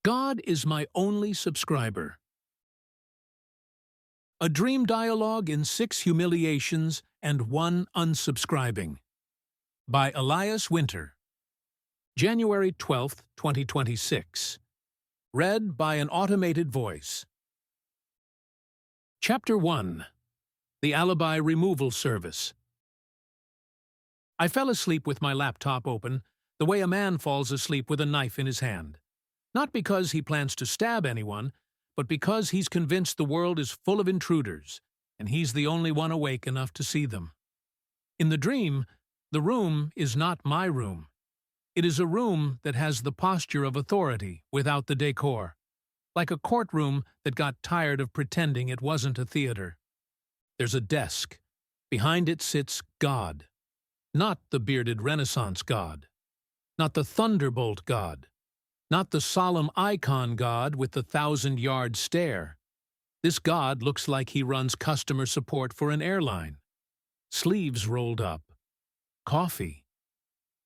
God is my only subscriber. A dream dialogue in 6 humiliations and 1 unsubscribing. By Elias Winter. January 12, 2026. Read by an automated voice. Chapter 1. The Alibi Removal Service. I fell asleep with my laptop open, the way a man falls asleep with a knife in his hand. Not because he plans to stab anyone, but because he's convinced the world is full of intruders, and he's the only one awake enough to see them. In the dream, the room is not my room. It is a room that has the posture of authority without the décor, like a courtroom that got tired of pretending it wasn't a theater. There's a desk. Behind it sits God. Not the bearded Renaissance God. Not the thunderbolt God. Not the solemn icon God with the 1,000-yard stare. This God looks like he runs customer support for an airline. Sleeves rolled up. Coffee.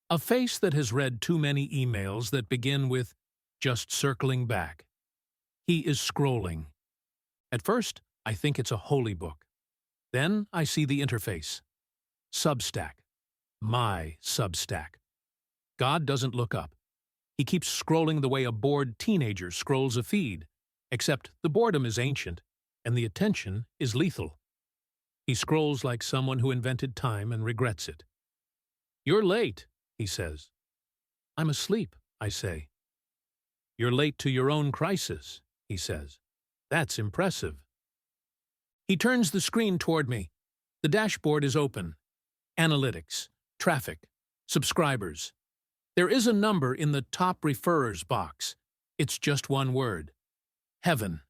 A face that has read too many emails that begin with, "just circling back." He is scrolling. At first, I think it's a holy book. Then I see the interface. Substack. My Substack. God doesn't look up. He keeps scrolling the way a bored teenager scrolls a feed, except the boredom is ancient, and the attention is lethal. He scrolls like someone who invented time and regrets it. "You're late," he says. "I'm asleep," I say. "You're late to your own crisis," he says. "That's impressive." He turns the screen toward me. The dashboard is open. Analytics, traffic, subscribers. There is a number in the top referrers box. It's just one word. Heaven.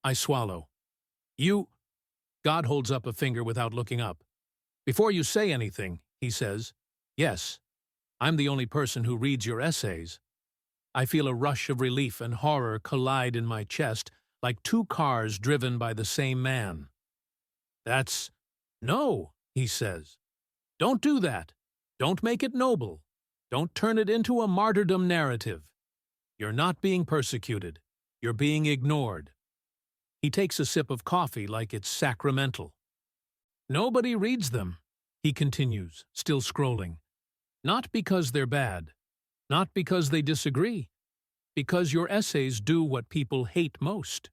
I swallow. God holds up a finger without looking up. "Before you say anything," he says, "yes, I'm the only person who reads your essays." I feel a rush of relief and horror collide in my chest like 2 cars driven by the same man. "No," he says. "Don't do that. Don't make it noble. Don't turn it into a martyrdom narrative. You're not being persecuted. You're being ignored." He takes a sip of coffee like it's sacramental. "Nobody reads them," he continues, still scrolling. "Not because they're bad. Not because they disagree. Because your essays do what people hate most."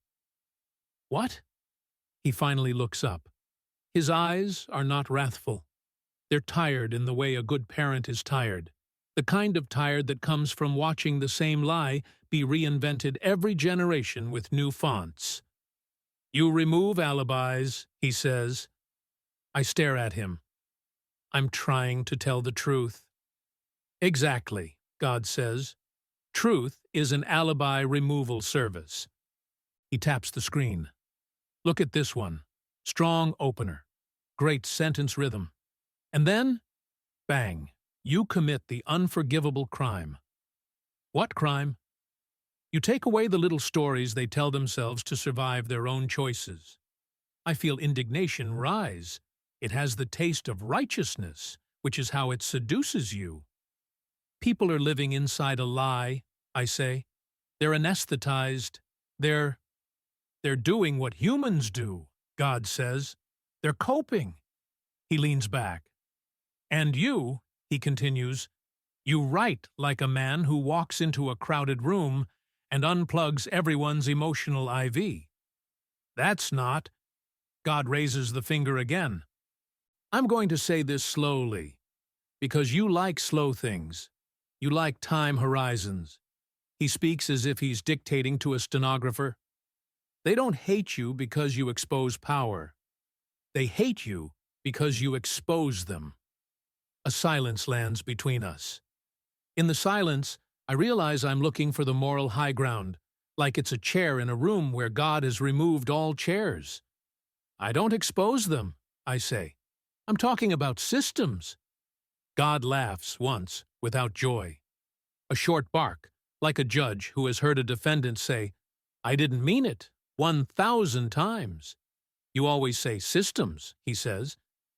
"What?" He finally looks up. His eyes are not wrathful. They're tired in the way a good parent is tired. The kind of tired that comes from watching the same lie be reinvented every generation with new fonts. "You remove alibis," he says. I stare at him. "I'm trying to tell the truth." "Exactly," God says. "Truth is an alibi removal service." He taps the screen. "Look at this one. Strong opener. Great sentence rhythm. And then, bang. You commit the unforgivable crime." "What crime?" "You take away the little stories they tell themselves to survive their own choices." I feel indignation rise. It has the taste of righteousness, which is how it seduces you. "People are living inside a lie," I say. "They're anesthetized. They're doing what humans do," God says. "They're coping." He leans back. "And you," he continues, "you write like a man who walks into a crowded room and unplugs everyone's emotional IV. That's not—" God raises the finger again. "I'm going to say this slowly, because you like slow things. You like time horizons." He speaks as if he's dictating to a stenographer. "They don't hate you because you expose power. They hate you because you expose them." A silence lands between us. In the silence, I realize I'm looking for the moral high ground, like it's a chair in a room where God has removed all chairs. "I don't expose them," I say. "I'm talking about systems." God laughs once, without joy. A short bark, like a judge who has heard a defendant say, "I didn't mean it," 1,000 times. "You always say systems," he says.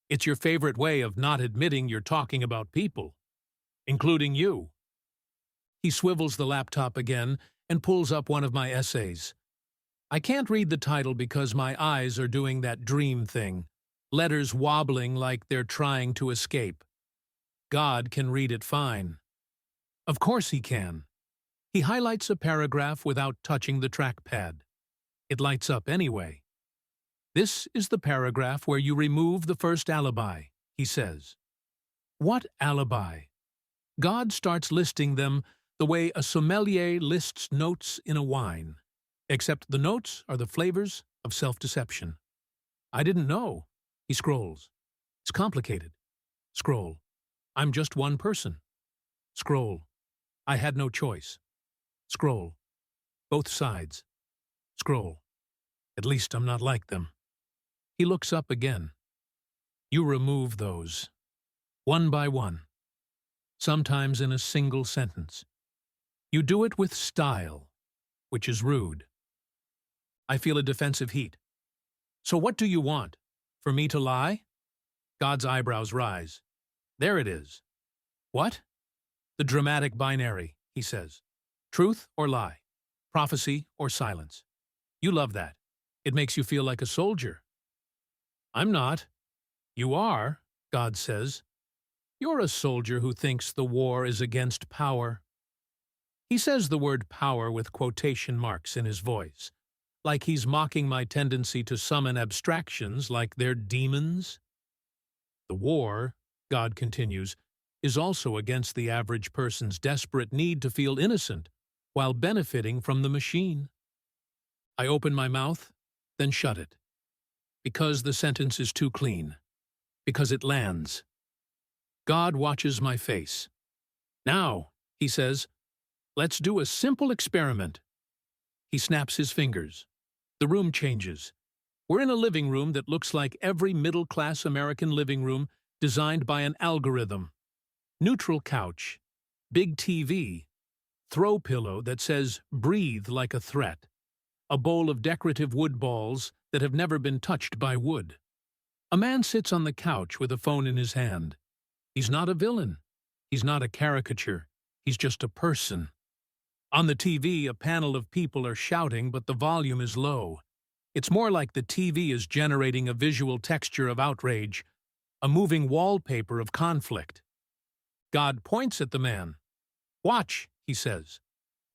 "It's your favorite way of not admitting you're talking about people, including you." He swivels the laptop again and pulls up one of my essays. I can't read the title because my eyes are doing that dream thing, letters wobbling like they're trying to escape. God can read it fine. Of course he can. He highlights a paragraph without touching the trackpad. It lights up anyway. This is the paragraph where you remove the first alibi, he says. What alibi? God starts listing them the way a sommelier lists notes in a wine, except the notes are the flavors of self-deception. I didn't know. He scrolls. It's complicated. Scroll. I'm just one person. Scroll. I had no choice. Scroll. Both sides. Scroll. At least I'm not like them. He looks up again. You remove those. One by one. Sometimes in a single sentence. You do it with style, which is rude. I feel a defensive heat. So what do you want? For me to lie? God's eyebrows rise. There it is. What? The dramatic binary, he says. Truth or lie? Prophecy or silence? You love that. It makes you feel like a soldier. I'm not. You are, God says. You're a soldier who thinks the war is against power. He says the word power with quotation marks in his voice, like he's mocking my tendency to summon abstractions like they're demons. The war, God continues, is also against the average person's desperate need to feel innocent while benefiting from the machine. I open my mouth, then shut it. Because the sentence is too clean. Because it lands. God watches my face. Now, he says, let's do a simple experiment. He snaps his fingers. The room changes. We're in a living room that looks like every middle-class American living room designed by an algorithm. Neutral couch, big TV, throw pillow that says breathe like a threat, a bowl of decorative wood balls that have never been touched by wood. A man sits on the couch with a phone in his hand. He's not a villain. He's not a caricature. He's just a person. On the TV, a panel of people are shouting, but the volume is low. It's more like the TV is generating a visual texture of outrage, a moving wallpaper of conflict. God points at the man. Watch, he says.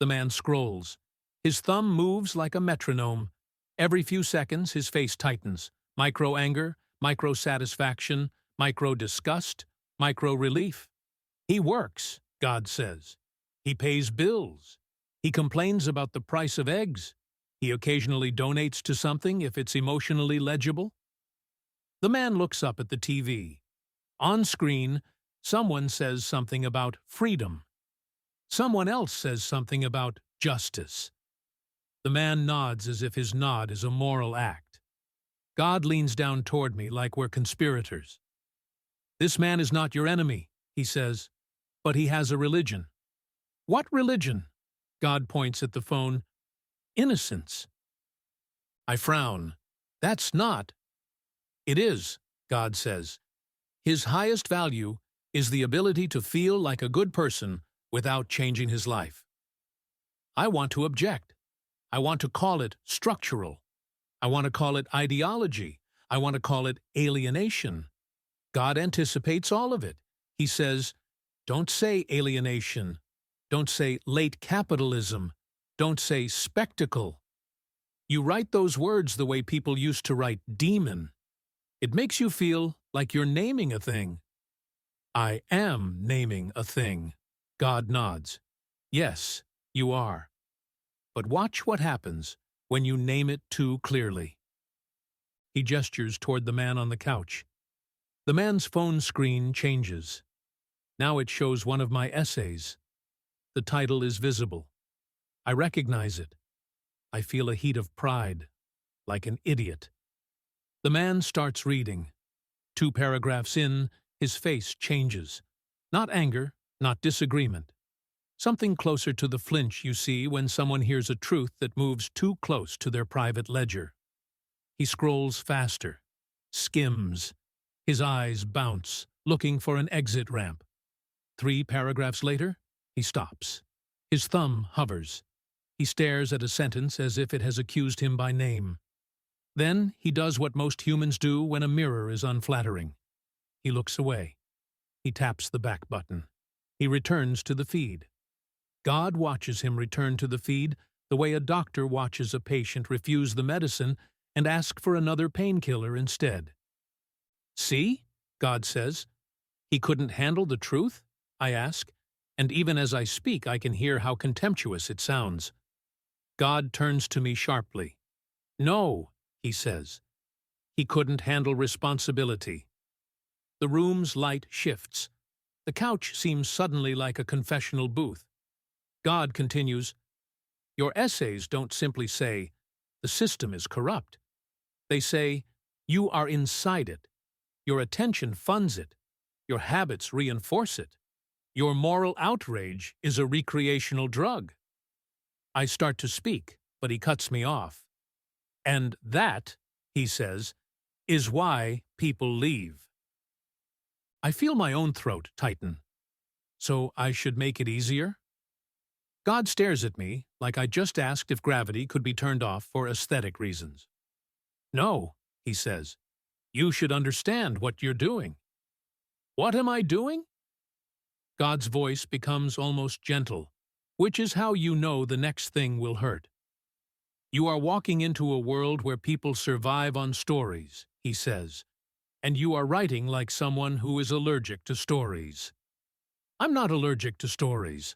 The man scrolls. His thumb moves like a metronome. Every few seconds, his face tightens. Micro-anger, micro-satisfaction, micro-disgust, micro-relief. He works, God says. He pays bills. He complains about the price of eggs. He occasionally donates to something if it's emotionally legible. The man looks up at the TV. On screen, someone says something about freedom. Someone else says something about justice. The man nods as if his nod is a moral act. God leans down toward me like we're conspirators. This man is not your enemy, he says, but he has a religion. What religion? God points at the phone. Innocence. I frown. That's not. It is, God says. His highest value is the ability to feel like a good person without changing his life. I want to object. I want to call it structural. I want to call it ideology. I want to call it alienation. God anticipates all of it. He says, don't say alienation. Don't say late capitalism. Don't say spectacle. You write those words the way people used to write demon. It makes you feel like you're naming a thing. I am naming a thing. God nods. Yes, you are. But watch what happens when you name it too clearly. He gestures toward the man on the couch. The man's phone screen changes. Now it shows one of my essays. The title is visible. I recognize it. I feel a heat of pride, like an idiot. The man starts reading. 2 paragraphs in, his face changes. Not anger, not disagreement. Something closer to the flinch you see when someone hears a truth that moves too close to their private ledger. He scrolls faster, skims. His eyes bounce, looking for an exit ramp. 3 paragraphs later, he stops. His thumb hovers. He stares at a sentence as if it has accused him by name. Then he does what most humans do when a mirror is unflattering. He looks away. He taps the back button. He returns to the feed. God watches him return to the feed the way a doctor watches a patient refuse the medicine and ask for another painkiller instead. See, God says. He couldn't handle the truth? I ask, and even as I speak I can hear how contemptuous it sounds. God turns to me sharply. No, he says. He couldn't handle responsibility. The room's light shifts. The couch seems suddenly like a confessional booth. God continues, your essays don't simply say, the system is corrupt. They say, you are inside it. Your attention funds it. Your habits reinforce it. Your moral outrage is a recreational drug. I start to speak, but he cuts me off. And that, he says, is why people leave. I feel my own throat tighten. So I should make it easier? God stares at me like I just asked if gravity could be turned off for aesthetic reasons. No, he says. You should understand what you're doing. What am I doing? God's voice becomes almost gentle, which is how you know the next thing will hurt. You are walking into a world where people survive on stories, he says, and you are writing like someone who is allergic to stories. I'm not allergic to stories.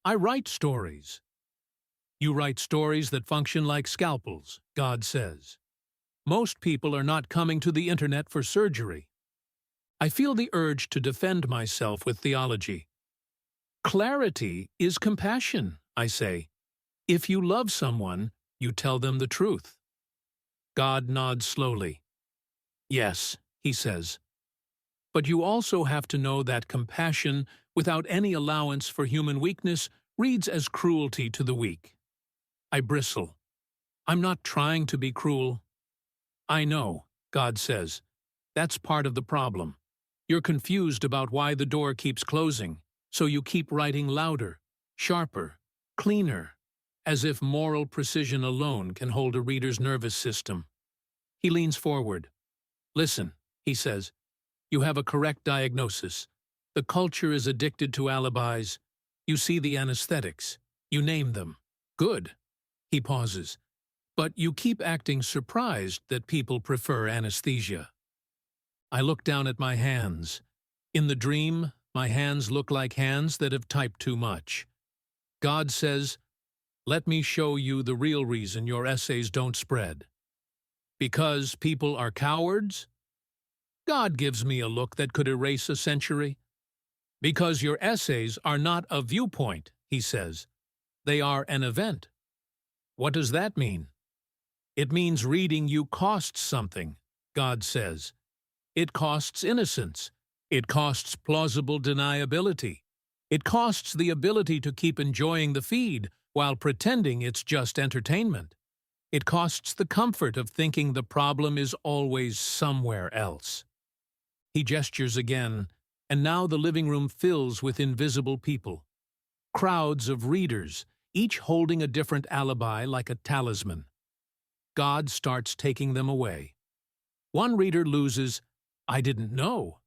I write stories. You write stories that function like scalpels, God says. Most people are not coming to the internet for surgery. I feel the urge to defend myself with theology. Clarity is compassion, I say. If you love someone, you tell them the truth. God nods slowly. Yes, he says. But you also have to know that compassion, without any allowance for human weakness, reads as cruelty to the weak. I bristle. I'm not trying to be cruel. I know, God says. That's part of the problem. You're confused about why the door keeps closing, so you keep writing louder, sharper, cleaner, as if moral precision alone can hold a reader's nervous system. He leans forward. Listen, he says, you have a correct diagnosis. The culture is addicted to alibis. You see the anesthetics. You name them. Good. He pauses. But you keep acting surprised that people prefer anesthesia. I look down at my hands. In the dream, my hands look like hands that have typed too much. God says, let me show you the real reason your essays don't spread. Because people are cowards? God gives me a look that could erase a century. Because your essays are not a viewpoint, he says. They are an event. What does that mean? It means reading you costs something, God says. It costs innocence. It costs plausible deniability. It costs the ability to keep enjoying the feed while pretending it's just entertainment. It costs the comfort of thinking the problem is always somewhere else. He gestures again, and now the living room fills with invisible people. Crowds of readers, each holding a different alibi like a talisman. God starts taking them away. One reader loses, I didn't know.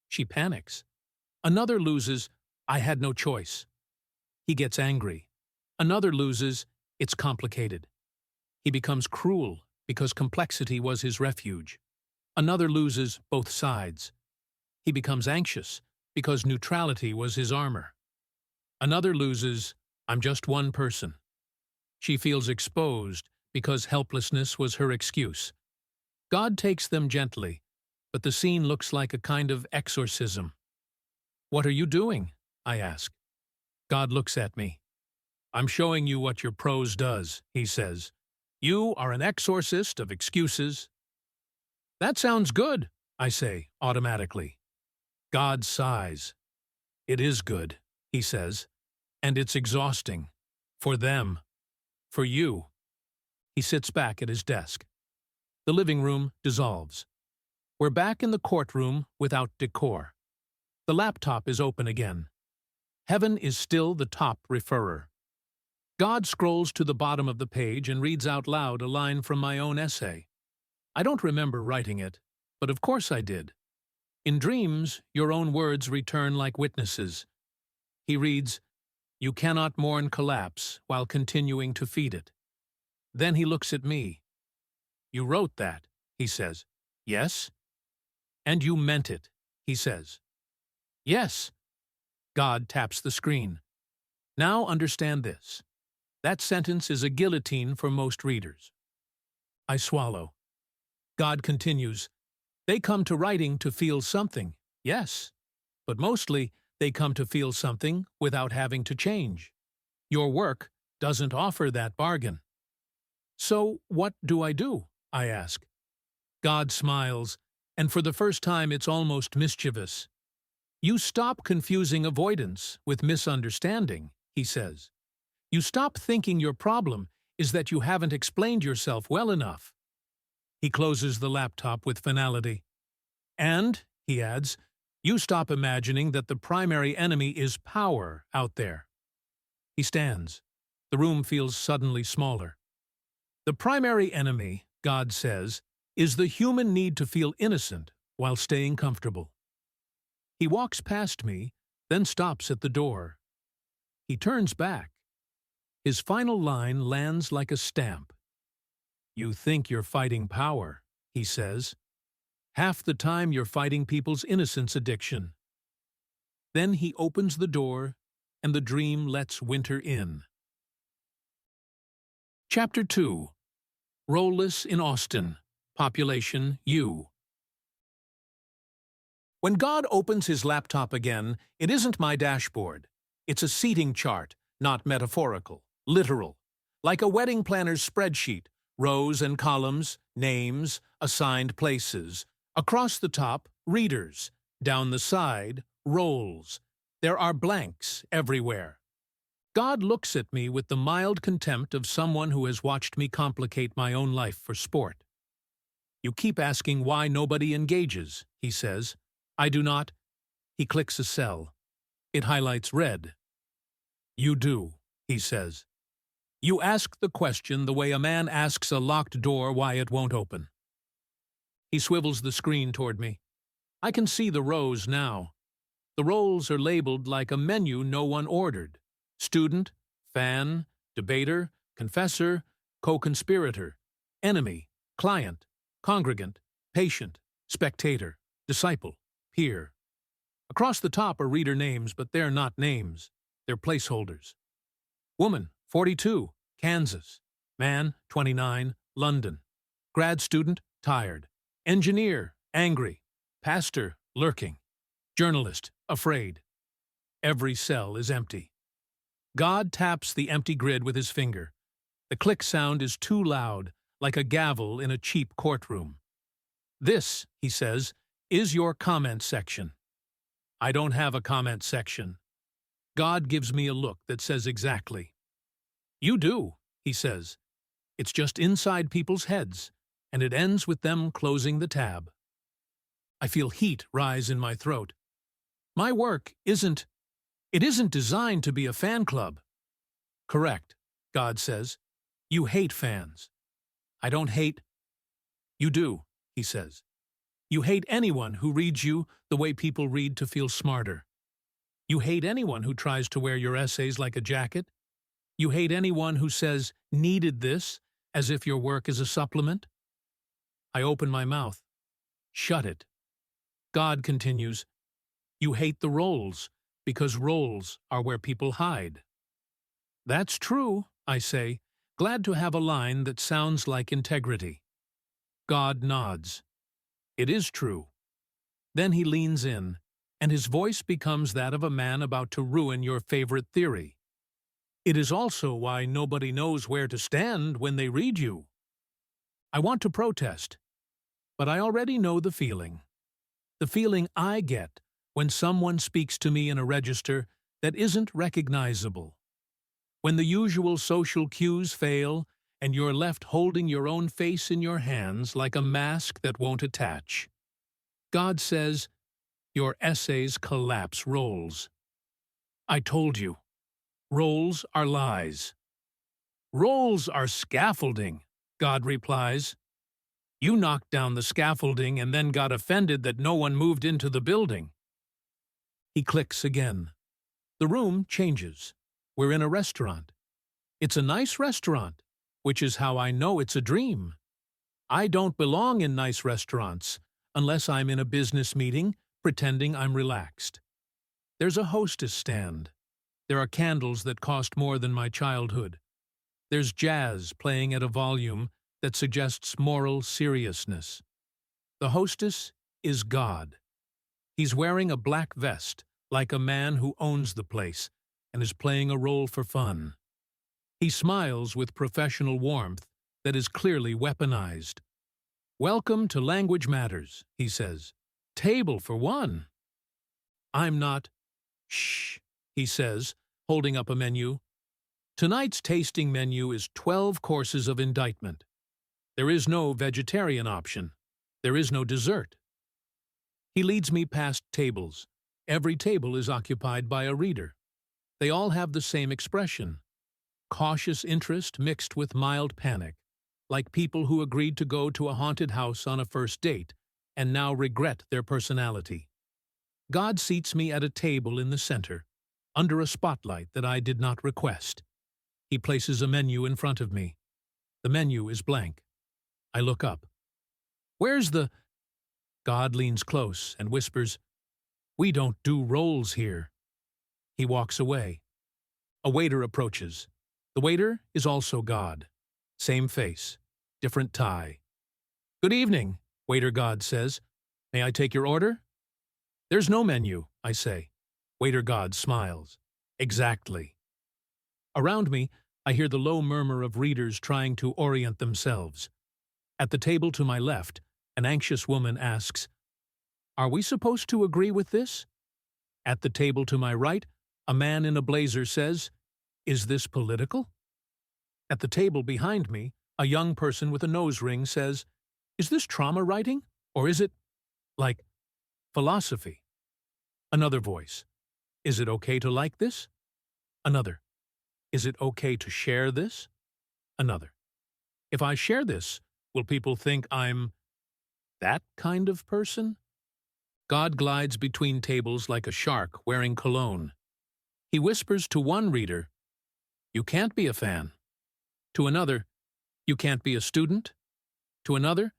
She panics. Another loses, I had no choice. He gets angry. Another loses, it's complicated. He becomes cruel because complexity was his refuge. Another loses both sides. He becomes anxious because neutrality was his armor. Another loses, I'm just one person. She feels exposed because helplessness was her excuse. God takes them gently, but the scene looks like a kind of exorcism. What are you doing? I ask. God looks at me. I'm showing you what your prose does, he says. You are an exorcist of excuses. That sounds good, I say automatically. God sighs. It is good, he says, and it's exhausting. For them. For you. He sits back at his desk. The living room dissolves. We're back in the courtroom without decor. The laptop is open again. Heaven is still the top referrer. God scrolls to the bottom of the page and reads out loud a line from my own essay. I don't remember writing it, but of course I did. In dreams, your own words return like witnesses. He reads, "You cannot mourn collapse while continuing to feed it." Then he looks at me. "You wrote that," he says. "Yes." "And you meant it," he says. "Yes." God taps the screen. Now understand this. That sentence is a guillotine for most readers. I swallow. God continues, "They come to writing to feel something, yes, but mostly they come to feel something without having to change. Your work doesn't offer that bargain." "So what do? I ask. God smiles, and for the first time it's almost mischievous. "You stop confusing avoidance with misunderstanding," he says. "You stop thinking your problem is that you haven't explained yourself well enough." He closes the laptop with finality. "And," he adds, "you stop imagining that the primary enemy is power out there." He stands. The room feels suddenly smaller. "The primary enemy," God says, "is the human need to feel innocent while staying comfortable." He walks past me, then stops at the door. He turns back. His final line lands like a stamp. "You think you're fighting power," he says. "Half the time you're fighting people's innocence addiction." Then he opens the door, and the dream lets winter in. Chapter 2. Role-less in Austin. Population U. When God opens his laptop again, it isn't my dashboard. It's a seating chart, not metaphorical, literal. Like a wedding planner's spreadsheet, rows and columns, names, assigned places. Across the top, readers. Down the side, roles. There are blanks everywhere. God looks at me with the mild contempt of someone who has watched me complicate my own life for sport. "You keep asking why nobody engages," he says. "I do not." He clicks a cell. It highlights red. "You do," he says. "You ask the question the way a man asks a locked door why it won't open." He swivels the screen toward me. I can see the rows now. The roles are labeled like a menu no one ordered. Student, fan, debater, confessor, co-conspirator, enemy, client, congregant, patient, spectator, disciple, peer. Across the top are reader names, but they're not names. They're placeholders. Woman, 42, Kansas. Man, 29, London. Grad student, tired. Engineer, angry. Pastor, lurking. Journalist, afraid. Every cell is empty. God taps the empty grid with his finger. The click sound is too loud, like a gavel in a cheap courtroom. "This," he says, "is your comment section." I don't have a comment section. God gives me a look that says exactly. "You do," he says. "It's just inside people's heads, and it ends with them closing the tab." I feel heat rise in my throat. My work isn't designed to be a fan club. "Correct," God says. "You hate fans." "I don't hate." "You do," he says. "You hate anyone who reads you the way people read to feel smarter. You hate anyone who tries to wear your essays like a jacket. You hate anyone who says, 'needed this,' as if your work is a supplement." I open my mouth. "Shut it." God continues, "You hate the roles, because roles are where people hide." "That's true," I say, glad to have a line that sounds like integrity. God nods. "It is true." Then he leans in, and his voice becomes that of a man about to ruin your favorite theory. "It is also why nobody knows where to stand when they read you." I want to protest, but I already know the feeling. The feeling I get when someone speaks to me in a register that isn't recognizable. When the usual social cues fail and you're left holding your own face in your hands like a mask that won't attach. God says, "Your essays collapse roles." I told you. Roles are lies. Roles are scaffolding, God replies. You knocked down the scaffolding and then got offended that no one moved into the building. He clicks again. The room changes. We're in a restaurant. It's a nice restaurant, which is how I know it's a dream. I don't belong in nice restaurants unless I'm in a business meeting pretending I'm relaxed. There's a hostess stand. There are candles that cost more than my childhood. There's jazz playing at a volume that suggests moral seriousness. The hostess is God. He's wearing a black vest, like a man who owns the place, and is playing a role for fun. He smiles with professional warmth that is clearly weaponized. Welcome to Language Matters, he says. Table for one. I'm not. Shh, he says, holding up a menu. Tonight's tasting menu is 12 courses of indictment. There is no vegetarian option. There is no dessert. He leads me past tables. Every table is occupied by a reader. They all have the same expression. Cautious interest mixed with mild panic, like people who agreed to go to a haunted house on a first date and now regret their personality. God seats me at a table in the center, under a spotlight that I did not request. He places a menu in front of me. The menu is blank. I look up. Where's the... God leans close and whispers, We don't do rolls here. He walks away. A waiter approaches. The waiter is also God. Same face, different tie. Good evening, Waiter God says. May I take your order? There's no menu, I say. Waiter God smiles. Exactly. Around me, I hear the low murmur of readers trying to orient themselves. At the table to my left, an anxious woman asks, Are we supposed to agree with this? At the table to my right, a man in a blazer says, Is this political? At the table behind me, a young person with a nose ring says, Is this trauma writing? Or is it, like, philosophy? Another voice, Is it okay to like this? Another, Is it okay to share this? Another, If I share this, will people think I'm that kind of person? God glides between tables like a shark wearing cologne. He whispers to one reader, You can't be a fan. To another, You can't be a student. To another,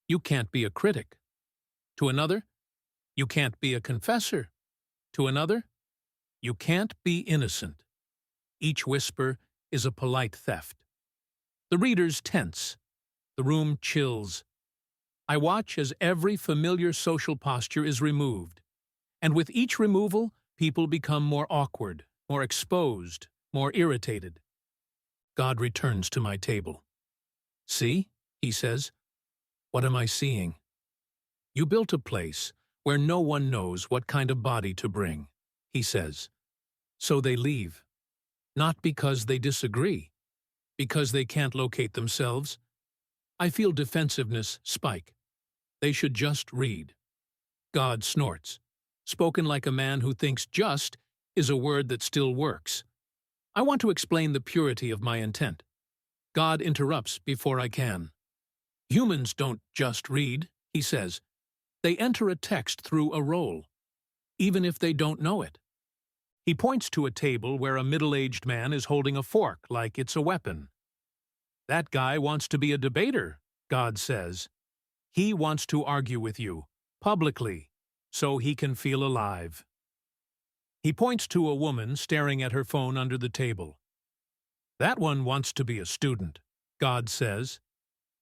You can't be a critic. To another, You can't be a confessor. To another, You can't be innocent. Each whisper is a polite theft. The readers tense. The room chills. I watch as every familiar social posture is removed. And with each removal, people become more awkward, more exposed, more irritated. God returns to my table. See, he says, what am I seeing? You built a place where no one knows what kind of body to bring, he says. So they leave. Not because they disagree, because they can't locate themselves. I feel defensiveness spike. They should just read. God snorts, spoken like a man who thinks just is a word that still works. I want to explain the purity of my intent. God interrupts before I can. Humans don't just read, he says. They enter a text through a role, even if they don't know it. He points to a table where a middle-aged man is holding a fork like it's a weapon. That guy wants to be a debater, God says. He wants to argue with you, publicly, so he can feel alive. He points to a woman staring at her phone under the table. That one wants to be a student, God says.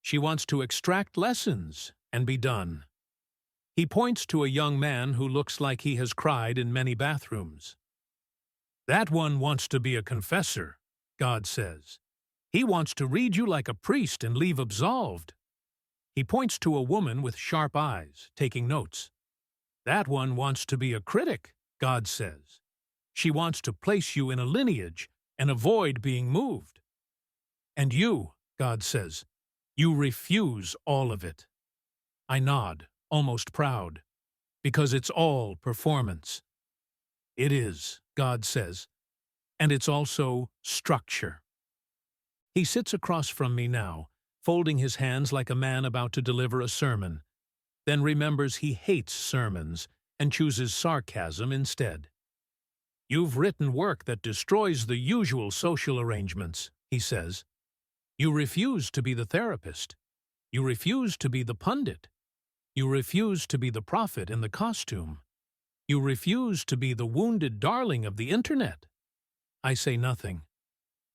She wants to extract lessons and be done. He points to a young man who looks like he has cried in many bathrooms. That one wants to be a confessor, God says. He wants to read you like a priest and leave absolved. He points to a woman with sharp eyes, taking notes. That one wants to be a critic, God says. She wants to place you in a lineage and avoid being moved. And you, God says, you refuse all of it. I nod, almost proud, because it's all performance. It is, God says, and it's also structure. He sits across from me now, folding his hands like a man about to deliver a sermon, then remembers he hates sermons and chooses sarcasm instead. "You've written work that destroys the usual social arrangements," he says. "You refuse to be the therapist. You refuse to be the pundit. You refuse to be the prophet in the costume. You refuse to be the wounded darling of the internet." I say nothing.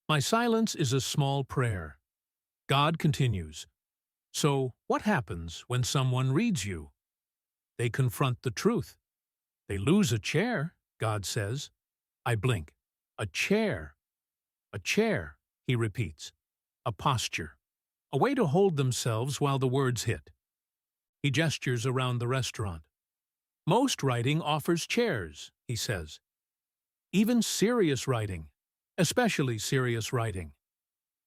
My silence is a small prayer. God continues, "So what happens when someone reads you? They confront the truth. They lose a chair," God says. I blink. "A chair. A chair," he repeats. "A posture. A way to hold themselves while the words hit." He gestures around the restaurant. "Most writing offers chairs," he says. "Even serious writing, especially serious writing.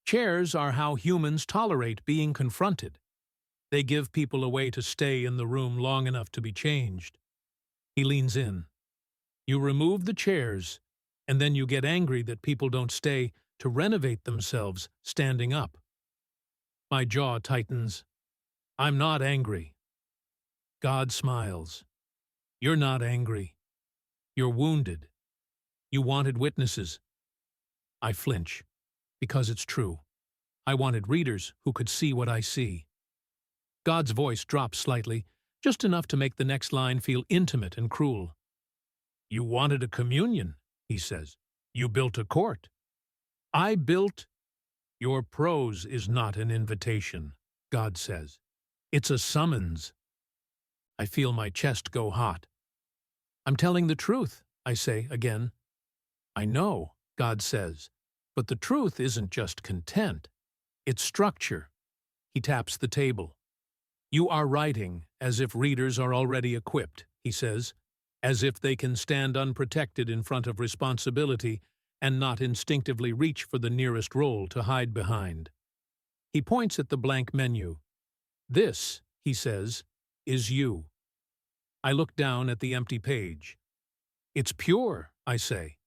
Chairs are how humans tolerate being confronted. They give people a way to stay in the room long enough to be changed." He leans in. "You remove the chairs, and then you get angry that people don't stay to renovate themselves standing up." My jaw tightens. "I'm not angry." God smiles. "You're not angry. You're wounded. You wanted witnesses." I flinch, because it's true. I wanted readers who could see what I see. God's voice drops slightly, just enough to make the next line feel intimate and cruel. "You wanted a communion," he says. "You built a court." I built. "Your prose is not an invitation," God says. "It's a summons." I feel my chest go hot. "I'm telling the truth," I say again. "I know," God says, "but the truth isn't just content. It's structure." He taps the table. "You are writing as if readers are already equipped," he says, "as if they can stand unprotected in front of responsibility and not instinctively reach for the nearest role to hide behind." He points at the blank menu. "This," he says, "is you." I look down at the empty page. "It's pure," I say,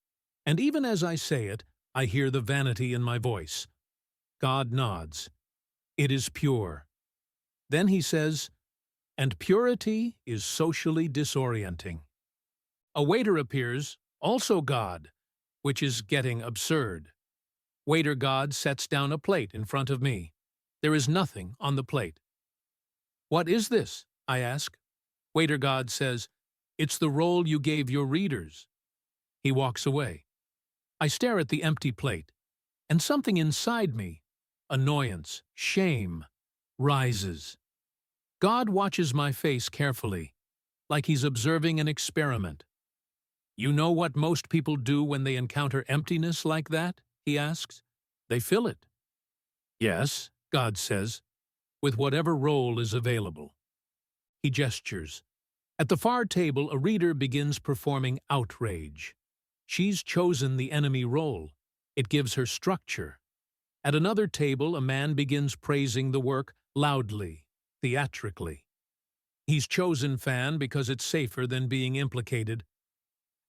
and even as I say it, I hear the vanity in my voice. God nods. "It is pure." Then he says, "And purity is socially disorienting." A waiter appears, also God, which is getting absurd. Waiter God sets down a plate in front of me. There is nothing on the plate. "What is this?" I ask. Waiter God says, "It's the role you gave your readers." He walks away. I stare at the empty plate, and something inside me, annoyance, shame, rises. God watches my face carefully, like he's observing an experiment. "You know what most people do when they encounter emptiness like that?" he asks. "They fill it." "Yes," God says, "with whatever role is available." He gestures. At the far table, a reader begins performing outrage. She's chosen the enemy role. It gives her structure. At another table, a man begins praising the work loudly, theatrically. He's chosen fan because it's safer than being implicated.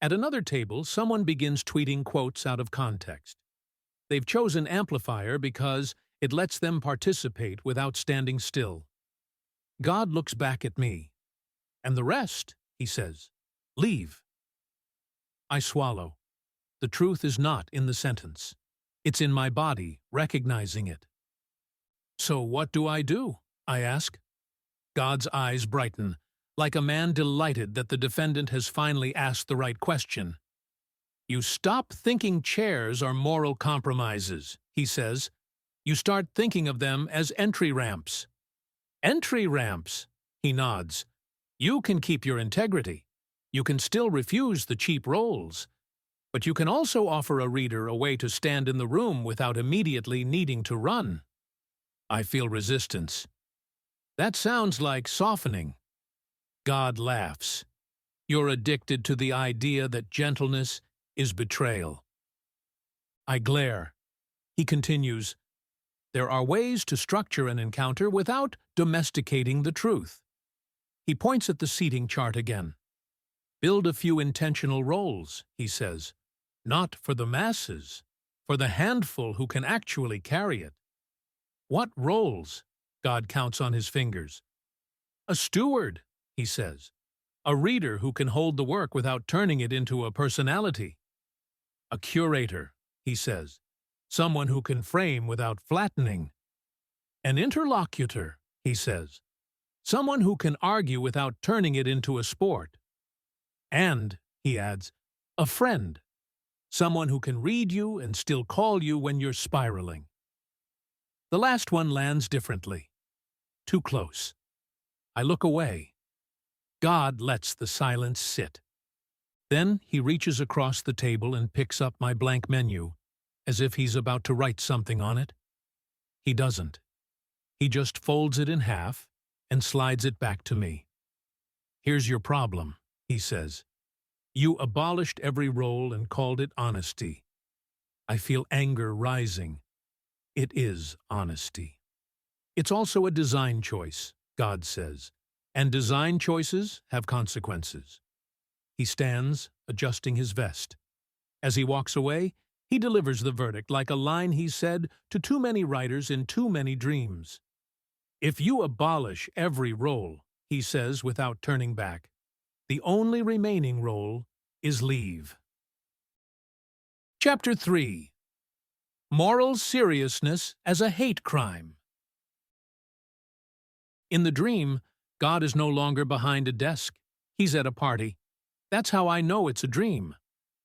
At another table, someone begins tweeting quotes out of context. They've chosen amplifier because it lets them participate without standing still. God looks back at me. "And the rest," he says, "leave." I swallow. The truth is not in the sentence. It's in my body, recognizing it. "So what do?" I ask. God's eyes brighten, like a man delighted that the defendant has finally asked the right question. "You stop thinking chairs are moral compromises," he says. "You start thinking of them as entry ramps." "Entry ramps," he nods. "You can keep your integrity. You can still refuse the cheap roles. But you can also offer a reader a way to stand in the room without immediately needing to run." I feel resistance. "That sounds like softening." God laughs. "You're addicted to the idea that gentleness is betrayal." I glare. He continues, "There are ways to structure an encounter without domesticating the truth." He points at the seating chart again. "Build a few intentional roles," he says. "Not for the masses, for the handful who can actually carry it. What roles? God counts on his fingers. A steward, he says. A reader who can hold the work without turning it into a personality. A curator, he says. Someone who can frame without flattening. An interlocutor, he says. Someone who can argue without turning it into a sport. And, he adds, a friend. Someone who can read you and still call you when you're spiraling. The last one lands differently. Too close. I look away. God lets the silence sit. Then he reaches across the table and picks up my blank menu, as if he's about to write something on it. He doesn't. He just folds it in half and slides it back to me. Here's your problem, he says. You abolished every role and called it honesty. I feel anger rising. It is honesty. It's also a design choice, God says, and design choices have consequences. He stands, adjusting his vest. As he walks away, he delivers the verdict like a line he said to too many writers in too many dreams. If you abolish every role, he says without turning back, the only remaining role is leave. Chapter 3. Moral Seriousness as a Hate Crime. In the dream, God is no longer behind a desk. He's at a party. That's how I know it's a dream.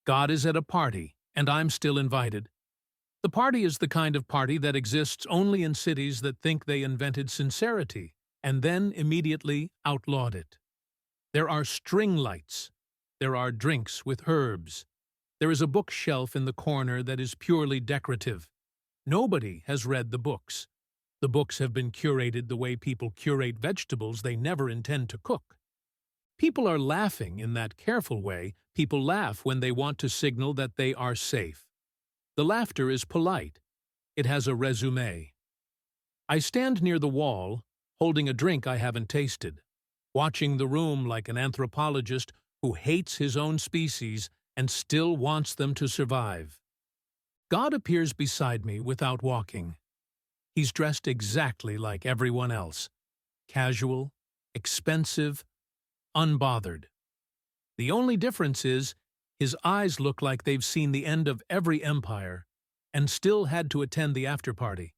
God is at a party, and I'm still invited. The party is the kind of party that exists only in cities that think they invented sincerity, and then immediately outlawed it. There are string lights. There are drinks with herbs. There is a bookshelf in the corner that is purely decorative. Nobody has read the books. The books have been curated the way people curate vegetables they never intend to cook. People are laughing in that careful way people laugh when they want to signal that they are safe. The laughter is polite. It has a resume. I stand near the wall, holding a drink I haven't tasted, watching the room like an anthropologist who hates his own species and still wants them to survive. God appears beside me without walking. He's dressed exactly like everyone else. Casual, expensive, unbothered. The only difference is his eyes look like they've seen the end of every empire and still had to attend the after-party.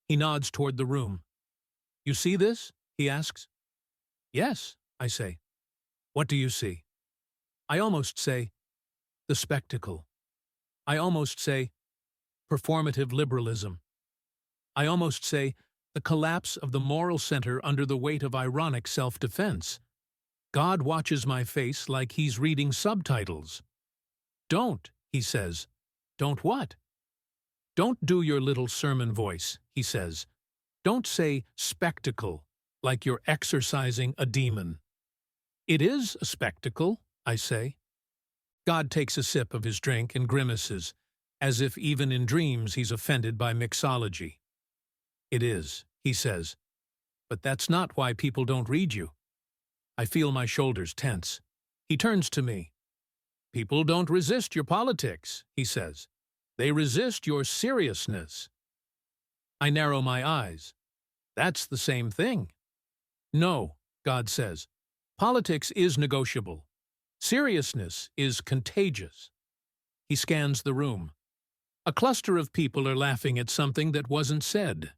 He nods toward the room. You see this? He asks. Yes, I say. What do you see? I almost say, the spectacle. I almost say, performative liberalism. I almost say, the collapse of the moral center under the weight of ironic self-defense. God watches my face like he's reading subtitles. Don't, he says. Don't what? Don't do your little sermon voice, he says. Don't say spectacle, like you're exorcising a demon. It is a spectacle, I say. God takes a sip of his drink and grimaces, as if even in dreams he's offended by mixology. It is, he says. But that's not why people don't read you. I feel my shoulders tense. He turns to me. People don't resist your politics, he says. They resist your seriousness. I narrow my eyes. That's the same thing. No, God says. Politics is negotiable. Seriousness is contagious. He scans the room. A cluster of people are laughing at something that wasn't said.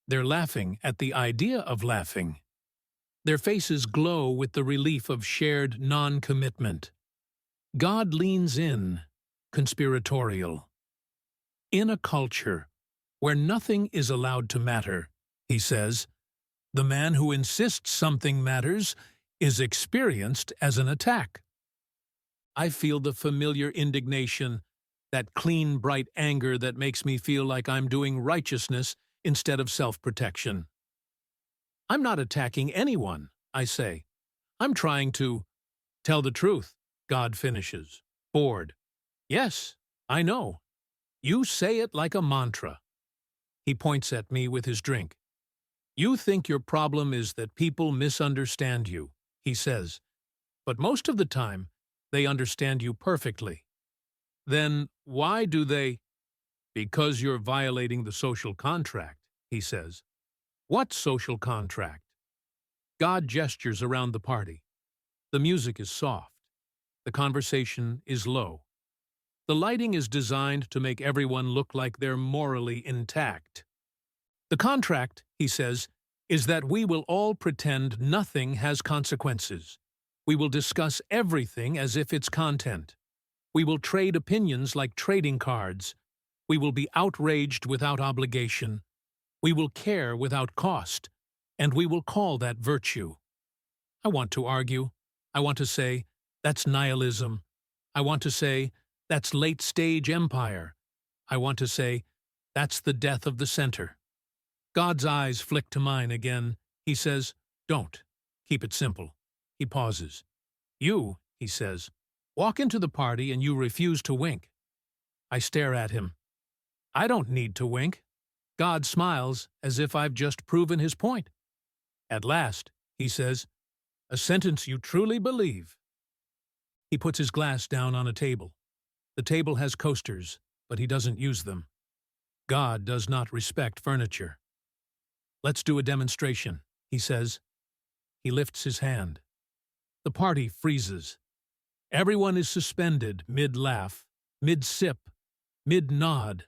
They're laughing at the idea of laughing. Their faces glow with the relief of shared non-commitment. God leans in, conspiratorial. In a culture where nothing is allowed to matter, he says, the man who insists something matters is experienced as an attack. I feel the familiar indignation, that clean, bright anger that makes me feel like I'm doing righteousness instead of self-protection. I'm not attacking anyone, I say. I'm trying to tell the truth, God finishes, bored. Yes, I know. You say it like a mantra. He points at me with his drink. You think your problem is that people misunderstand you, he says. But most of the time, they understand you perfectly. Then why do they? Because you're violating the social contract, he says. What social contract? God gestures around the party. The music is soft. The conversation is low. The lighting is designed to make everyone look like they're morally intact. The contract, he says, is that we will all pretend nothing has consequences. We will discuss everything as if it's content. We will trade opinions like trading cards. We will be outraged without obligation. We will care without cost. And we will call that virtue. I want to argue. I want to say, that's nihilism. I want to say, that's late-stage empire. I want to say, that's the death of the center. God's eyes flick to mine again. He says, don't. Keep it simple. He pauses. You, he says, walk into the party and you refuse to wink. I stare at him. I don't need to wink. God smiles as if I've just proven his point. At last, he says, a sentence you truly believe. He puts his glass down on a table. The table has coasters, but he doesn't use them. God does not respect furniture. Let's do a demonstration, he says. He lifts his hand. The party freezes. Everyone is suspended mid-laugh, mid-sip, mid-nod,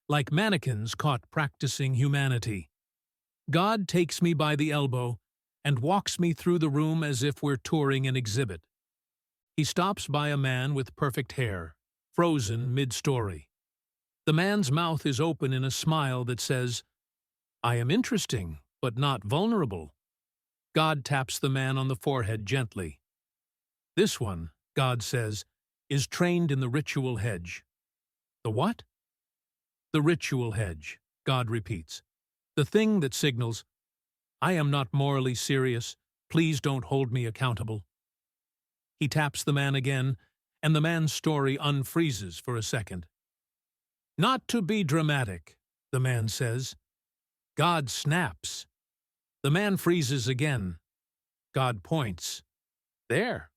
like mannequins caught practicing humanity. God takes me by the elbow and walks me through the room as if we're touring an exhibit. He stops by a man with perfect hair, frozen mid-story. The man's mouth is open in a smile that says, I am interesting, but not vulnerable. God taps the man on the forehead gently. This one, God says, is trained in the ritual hedge. The what? The ritual hedge, God repeats. The thing that signals, I am not morally serious, please don't hold me accountable. He taps the man again, and the man's story unfreezes for a second. Not to be dramatic, the man says. God snaps. The man freezes again. God points. There.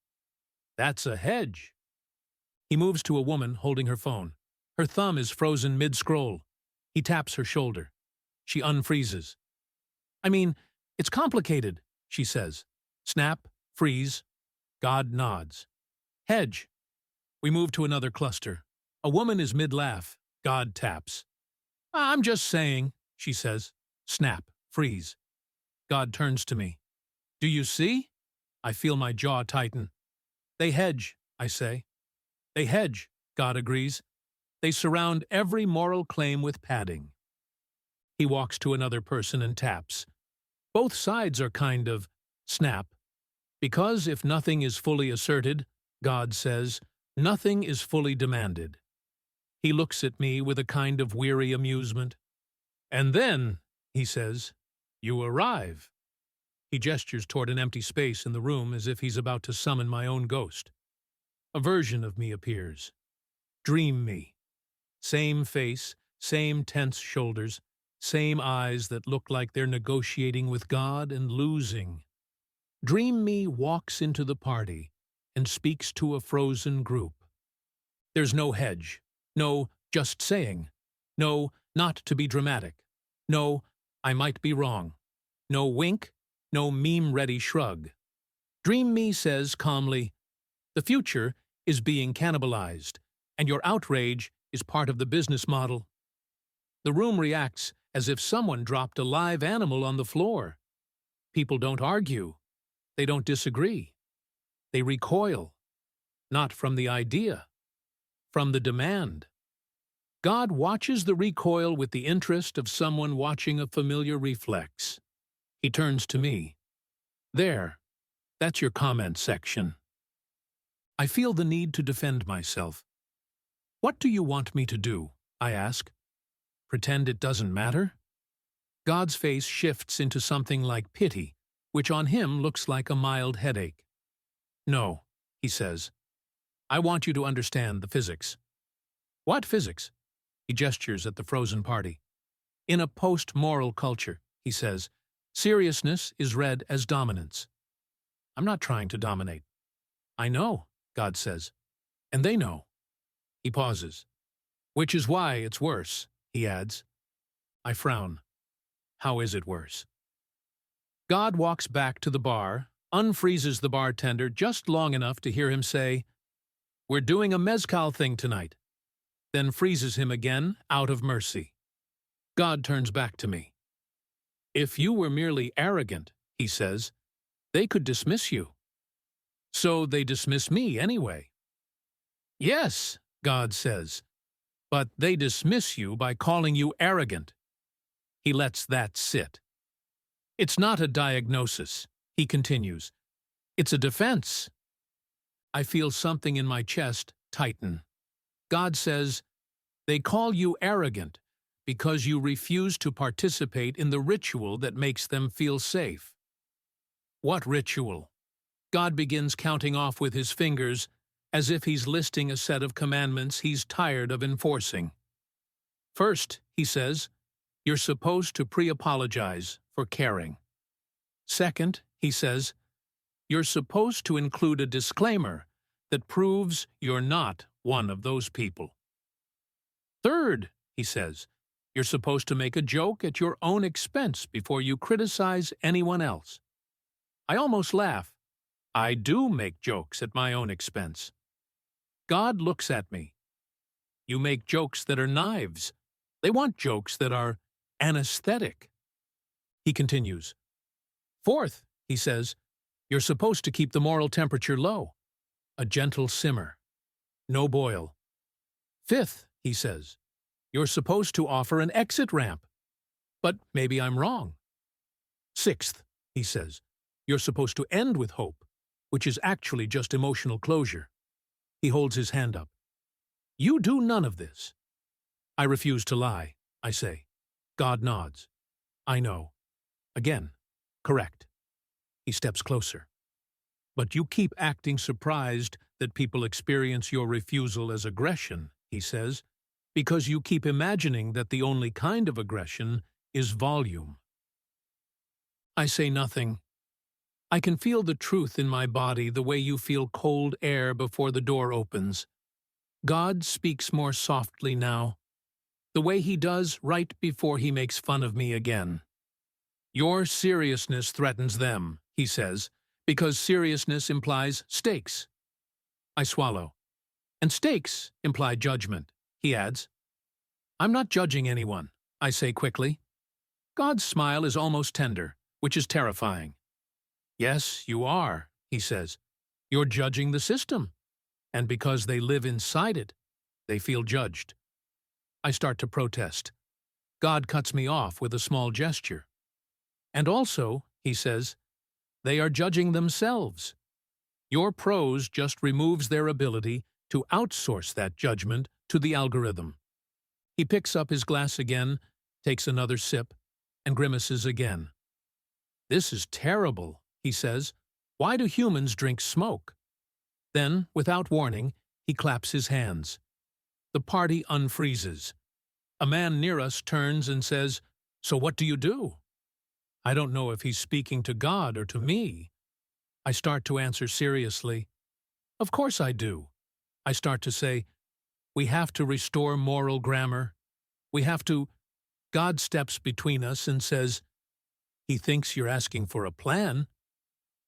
That's a hedge. He moves to a woman holding her phone. Her thumb is frozen mid-scroll. He taps her shoulder. She unfreezes. I mean, it's complicated, she says. Snap, freeze. God nods. Hedge. We move to another cluster. A woman is mid-laugh. God taps. I'm just saying, she says. Snap, freeze. God turns to me. Do you see? I feel my jaw tighten. They hedge, I say. They hedge, God agrees. They surround every moral claim with padding. He walks to another person and taps. Both sides are kind of snap. Because if nothing is fully asserted, God says, nothing is fully demanded. He looks at me with a kind of weary amusement. And then, he says, you arrive. He gestures toward an empty space in the room as if he's about to summon my own ghost. A version of me appears. Dream me. Same face, same tense shoulders, same eyes that look like they're negotiating with God and losing. Dream me walks into the party and speaks to a frozen group. There's no hedge, no just saying, no not to be dramatic, no I might be wrong, no wink, no meme-ready shrug. Dream me says calmly, the future is being cannibalized, and your outrage is part of the business model. The room reacts as if someone dropped a live animal on the floor. People don't argue. They don't disagree. They recoil, not from the idea, from the demand. God watches the recoil with the interest of someone watching a familiar reflex. He turns to me. There, that's your comment section. I feel the need to defend myself. What do you want me to do? I ask. Pretend it doesn't matter? God's face shifts into something like pity, which on him looks like a mild headache. No, he says. I want you to understand the physics. What physics? He gestures at the frozen party. In a post-moral culture, he says, seriousness is read as dominance. I'm not trying to dominate. I know, God says. And they know. He pauses. Which is why it's worse, he adds. I frown. How is it worse? God walks back to the bar, unfreezes the bartender just long enough to hear him say, "We're doing a mezcal thing tonight," then freezes him again out of mercy. God turns back to me. If you were merely arrogant, he says, they could dismiss you. So they dismiss me anyway. Yes, God says, but they dismiss you by calling you arrogant. He lets that sit. It's not a diagnosis, he continues. It's a defense. I feel something in my chest tighten. God says, they call you arrogant because you refuse to participate in the ritual that makes them feel safe. What ritual? God begins counting off with his fingers as if he's listing a set of commandments he's tired of enforcing. First, he says, you're supposed to pre-apologize for caring. Second, he says, you're supposed to include a disclaimer that proves you're not one of those people. Third, he says, you're supposed to make a joke at your own expense before you criticize anyone else. I almost laugh. I do make jokes at my own expense. God looks at me. You make jokes that are knives. They want jokes that are anesthetic. He continues. Fourth, he says, you're supposed to keep the moral temperature low. A gentle simmer. No boil. Fifth, he says, you're supposed to offer an exit ramp. But maybe I'm wrong. Sixth, he says, you're supposed to end with hope, which is actually just emotional closure. He holds his hand up. You do none of this. I refuse to lie, I say. God nods. I know. Again, correct. He steps closer. But you keep acting surprised that people experience your refusal as aggression, he says, because you keep imagining that the only kind of aggression is volume. I say nothing. I can feel the truth in my body the way you feel cold air before the door opens. God speaks more softly now, the way he does right before he makes fun of me again. Your seriousness threatens them, he says, because seriousness implies stakes. I swallow. And stakes imply judgment, he adds. I'm not judging anyone, I say quickly. God's smile is almost tender, which is terrifying. Yes, you are, he says. You're judging the system. And because they live inside it, they feel judged. I start to protest. God cuts me off with a small gesture. And also, he says, they are judging themselves. Your prose just removes their ability to outsource that judgment to the algorithm. He picks up his glass again, takes another sip, and grimaces again. This is terrible, he says. Why do humans drink smoke? Then, without warning, he claps his hands. The party unfreezes. A man near us turns and says, "So what do you do?" I don't know if he's speaking to God or to me. I start to answer seriously. Of course I do. I start to say, we have to restore moral grammar. We have to... God steps between us and says, he thinks you're asking for a plan.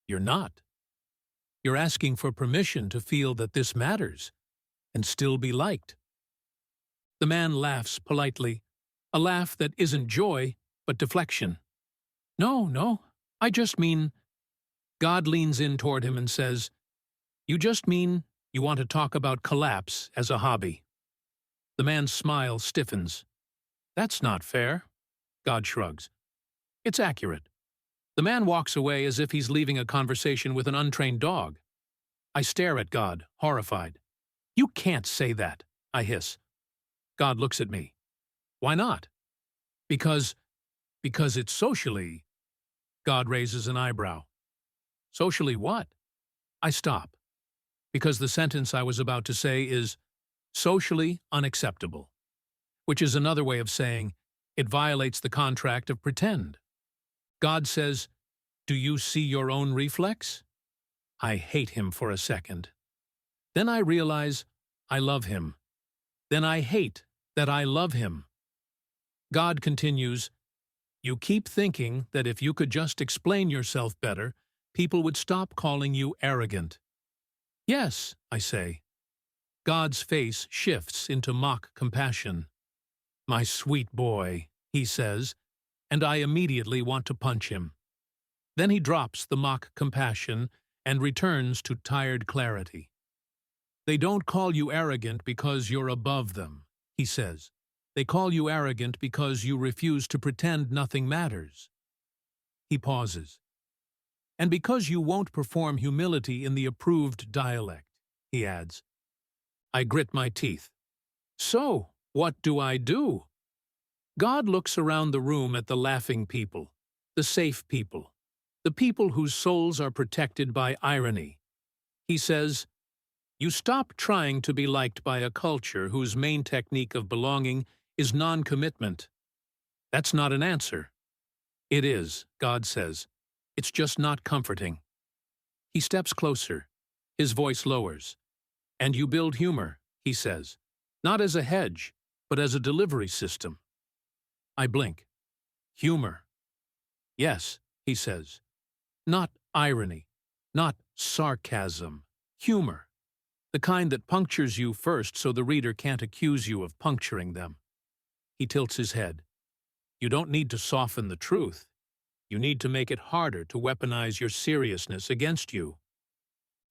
You're not. You're asking for permission to feel that this matters and still be liked. The man laughs politely, a laugh that isn't joy, but deflection. No, I just mean... God leans in toward him and says, you just mean you want to talk about collapse as a hobby. The man's smile stiffens. That's not fair. God shrugs. It's accurate. The man walks away as if he's leaving a conversation with an untrained dog. I stare at God, horrified. You can't say that, I hiss. God looks at me. Why not? Because it's socially... God raises an eyebrow. Socially what? I stop, because the sentence I was about to say is socially unacceptable, which is another way of saying it violates the contract of pretend. God says, do you see your own reflex? I hate him for a second. Then I realize I love him. Then I hate that I love him. God continues, "You keep thinking that if you could just explain yourself better, people would stop calling you arrogant." "Yes," I say. God's face shifts into mock compassion. "My sweet boy," he says, and I immediately want to punch him. Then he drops the mock compassion and returns to tired clarity. "They don't call you arrogant because you're above them," he says. "They call you arrogant because you refuse to pretend nothing matters." He pauses. "And because you won't perform humility in the approved dialect," he adds. I grit my teeth. "So, what do I do?" God looks around the room at the laughing people, the safe people, the people whose souls are protected by irony. He says, "You stop trying to be liked by a culture whose main technique of belonging is non-commitment." That's not an answer. "It is," God says. "It's just not comforting." He steps closer. His voice lowers. "And you build humor," he says, "not as a hedge, but as a delivery system." I blink. "Humor." "Yes," he says. "Not irony, not sarcasm. Humor. The kind that punctures you first so the reader can't accuse you of puncturing them." He tilts his head. "You don't need to soften the truth. You need to make it harder to weaponize your seriousness against you."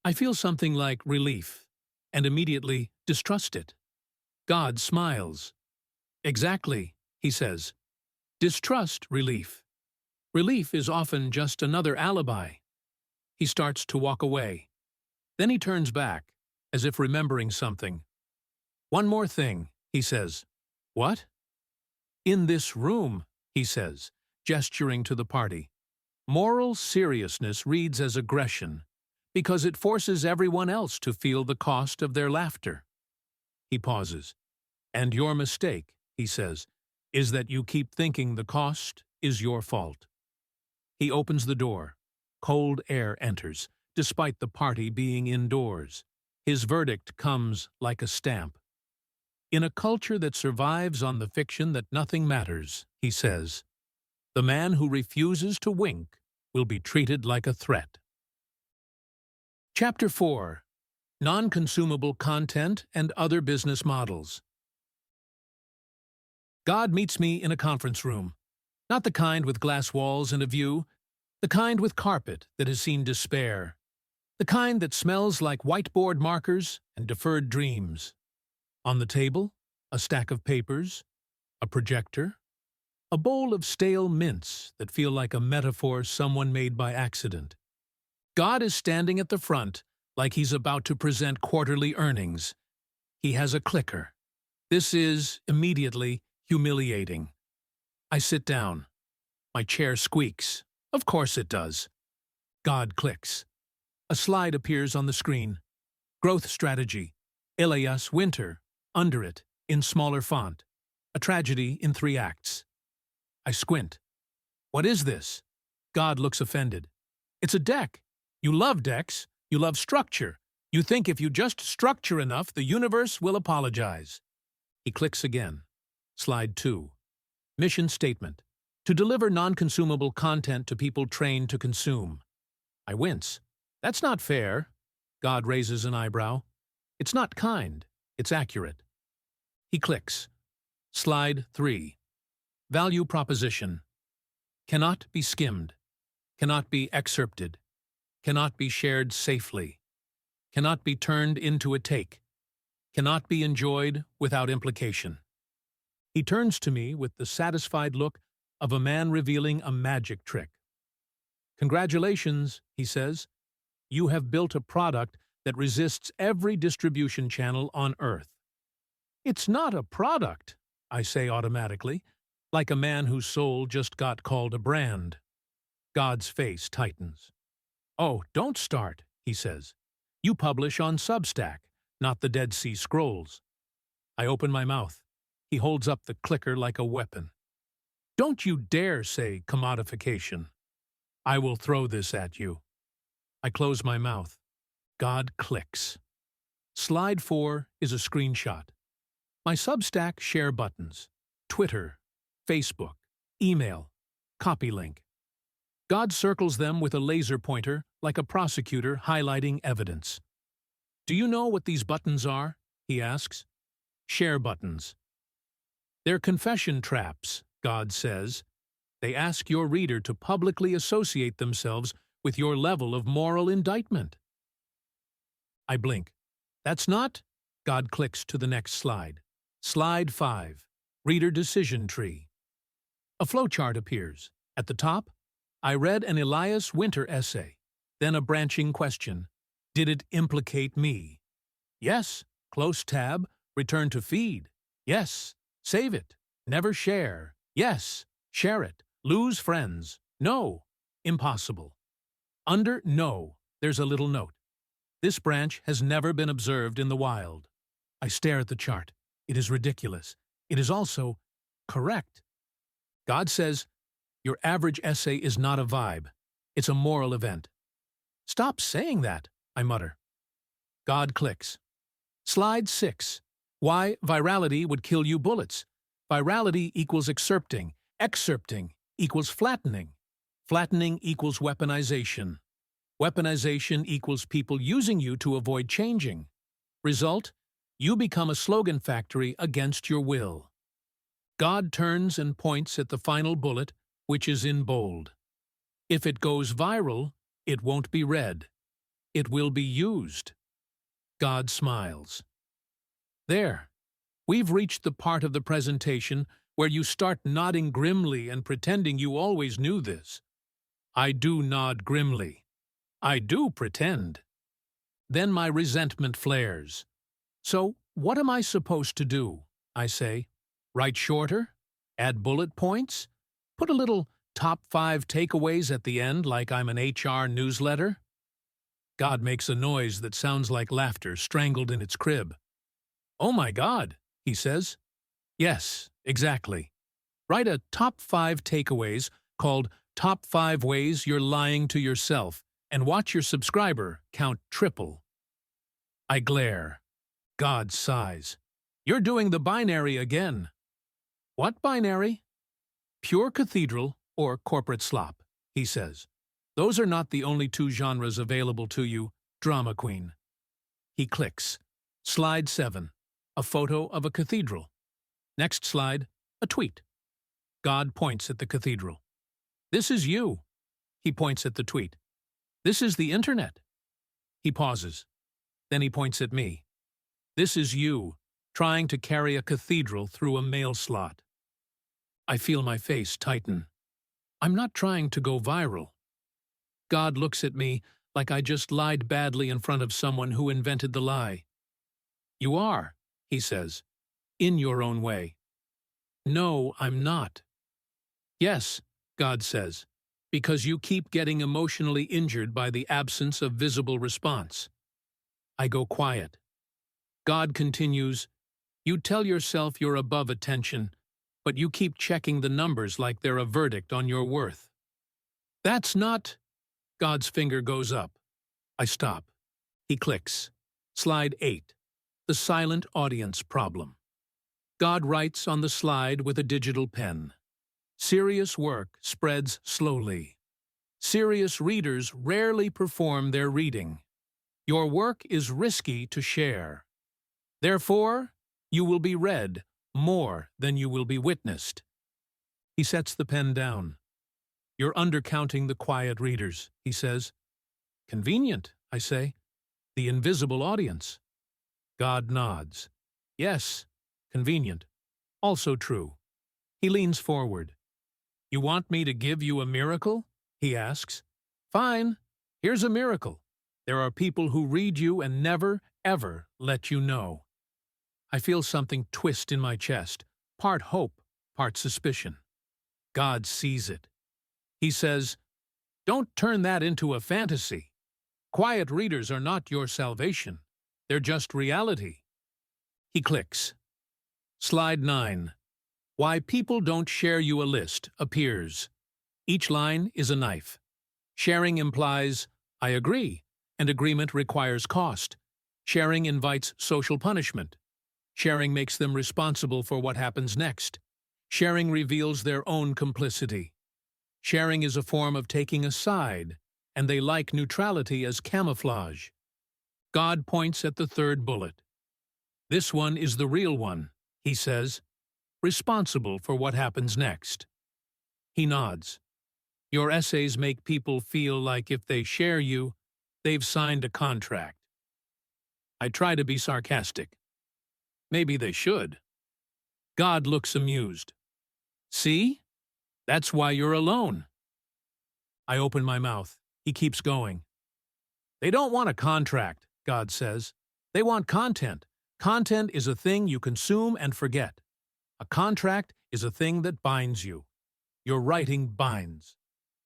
I feel something like relief, and immediately distrust it. God smiles. "Exactly," he says. "Distrust relief. Relief is often just another alibi." He starts to walk away. Then he turns back, as if remembering something. "One more thing," he says. "What?" "In this room," he says, gesturing to the party. "Moral seriousness reads as aggression, because it forces everyone else to feel the cost of their laughter." He pauses. "And your mistake," he says, "is that you keep thinking the cost is your fault." He opens the door. Cold air enters, despite the party being indoors. His verdict comes like a stamp. "In a culture that survives on the fiction that nothing matters," he says, "the man who refuses to wink will be treated like a threat." Chapter 4. Non-consumable content and other business models. God meets me in a conference room. Not the kind with glass walls and a view, the kind with carpet that has seen despair, the kind that smells like whiteboard markers and deferred dreams. On the table, a stack of papers, a projector, a bowl of stale mints that feel like a metaphor someone made by accident. God is standing at the front like he's about to present quarterly earnings. He has a clicker. This is, immediately, humiliating. I sit down. My chair squeaks. Of course it does. God clicks. A slide appears on the screen. Growth strategy. Alias Winter. Under it, in smaller font. A tragedy in 3 acts. I squint. "What is this?" God looks offended. "It's a deck. You love decks. You love structure. You think if you just structure enough, the universe will apologize." He clicks again. Slide 2. Mission statement. To deliver non-consumable content to people trained to consume. I wince. "That's not fair." God raises an eyebrow. "It's not kind. It's accurate." He clicks. Slide 3. Value proposition. Cannot be skimmed. Cannot be excerpted. Cannot be shared safely. Cannot be turned into a take. Cannot be enjoyed without implication. He turns to me with the satisfied look of a man revealing a magic trick. "Congratulations," he says. "You have built a product that resists every distribution channel on Earth." "It's not a product," I say automatically, like a man whose soul just got called a brand. God's face tightens. "Oh, don't start," he says. "You publish on Substack, not the Dead Sea Scrolls." I open my mouth. He holds up the clicker like a weapon. "Don't you dare say commodification. I will throw this at you." I close my mouth. God clicks. Slide 4 is a screenshot. My Substack share buttons. Twitter. Facebook, email, copy link. God circles them with a laser pointer like a prosecutor highlighting evidence. Do you know what these buttons are? He asks. Share buttons. They're confession traps, God says. They ask your reader to publicly associate themselves with your level of moral indictment. I blink. That's not? God clicks to the next slide. Slide 5. Reader Decision Tree. A flowchart appears. At the top, I read an Elias Winter essay, then a branching question. Did it implicate me? Yes. Close tab. Return to feed. Yes. Save it. Never share. Yes. Share it. Lose friends. No. Impossible. Under no, there's a little note. This branch has never been observed in the wild. I stare at the chart. It is ridiculous. It is also correct. God says, your average essay is not a vibe. It's a moral event. Stop saying that, I mutter. God clicks. Slide 6. Why virality would kill you bullets. Virality equals excerpting. Excerpting equals flattening. Flattening equals weaponization. Weaponization equals people using you to avoid changing. Result, you become a slogan factory against your will. God turns and points at the final bullet, which is in bold. If it goes viral, it won't be read. It will be used. God smiles. There, we've reached the part of the presentation where you start nodding grimly and pretending you always knew this. I do nod grimly. I do pretend. Then my resentment flares. So, what am I supposed to do? I say. Write shorter? Add bullet points? Put a little top 5 takeaways at the end like I'm an HR newsletter? God makes a noise that sounds like laughter strangled in its crib. Oh my God, he says. Yes, exactly. Write a top 5 takeaways called Top 5 Ways You're Lying to Yourself and watch your subscriber count triple. I glare. God sighs. You're doing the binary again. What binary? Pure cathedral or corporate slop, he says. Those are not the only 2 genres available to you, drama queen. He clicks. Slide 7. A photo of a cathedral. Next slide, a tweet. God points at the cathedral. This is you. He points at the tweet. This is the internet. He pauses. Then he points at me. This is you, trying to carry a cathedral through a mail slot. I feel my face tighten. I'm not trying to go viral. God looks at me like I just lied badly in front of someone who invented the lie. You are, he says, in your own way. No, I'm not. Yes, God says, because you keep getting emotionally injured by the absence of visible response. I go quiet. God continues, you tell yourself you're above attention, but you keep checking the numbers like they're a verdict on your worth. That's not... God's finger goes up. I stop. He clicks. Slide 8. The silent audience problem. God writes on the slide with a digital pen. Serious work spreads slowly. Serious readers rarely perform their reading. Your work is risky to share. Therefore, you will be read more than you will be witnessed. He sets the pen down. You're undercounting the quiet readers, he says. Convenient, I say. The invisible audience. God nods. Yes, convenient. Also true. He leans forward. You want me to give you a miracle? He asks. Fine. Here's a miracle. There are people who read you and never, ever let you know. I feel something twist in my chest, part hope, part suspicion. God sees it. He says, don't turn that into a fantasy. Quiet readers are not your salvation. They're just reality. He clicks. Slide 9. Why people don't share you a list appears. Each line is a knife. Sharing implies, I agree, and agreement requires cost. Sharing invites social punishment. Sharing makes them responsible for what happens next. Sharing reveals their own complicity. Sharing is a form of taking a side, and they like neutrality as camouflage. God points at the third bullet. This one is the real one, he says, responsible for what happens next. He nods. Your essays make people feel like if they share you, they've signed a contract. I try to be sarcastic. Maybe they should. God looks amused. See? That's why you're alone. I open my mouth. He keeps going. They don't want a contract, God says. They want content. Content is a thing you consume and forget. A contract is a thing that binds you. Your writing binds.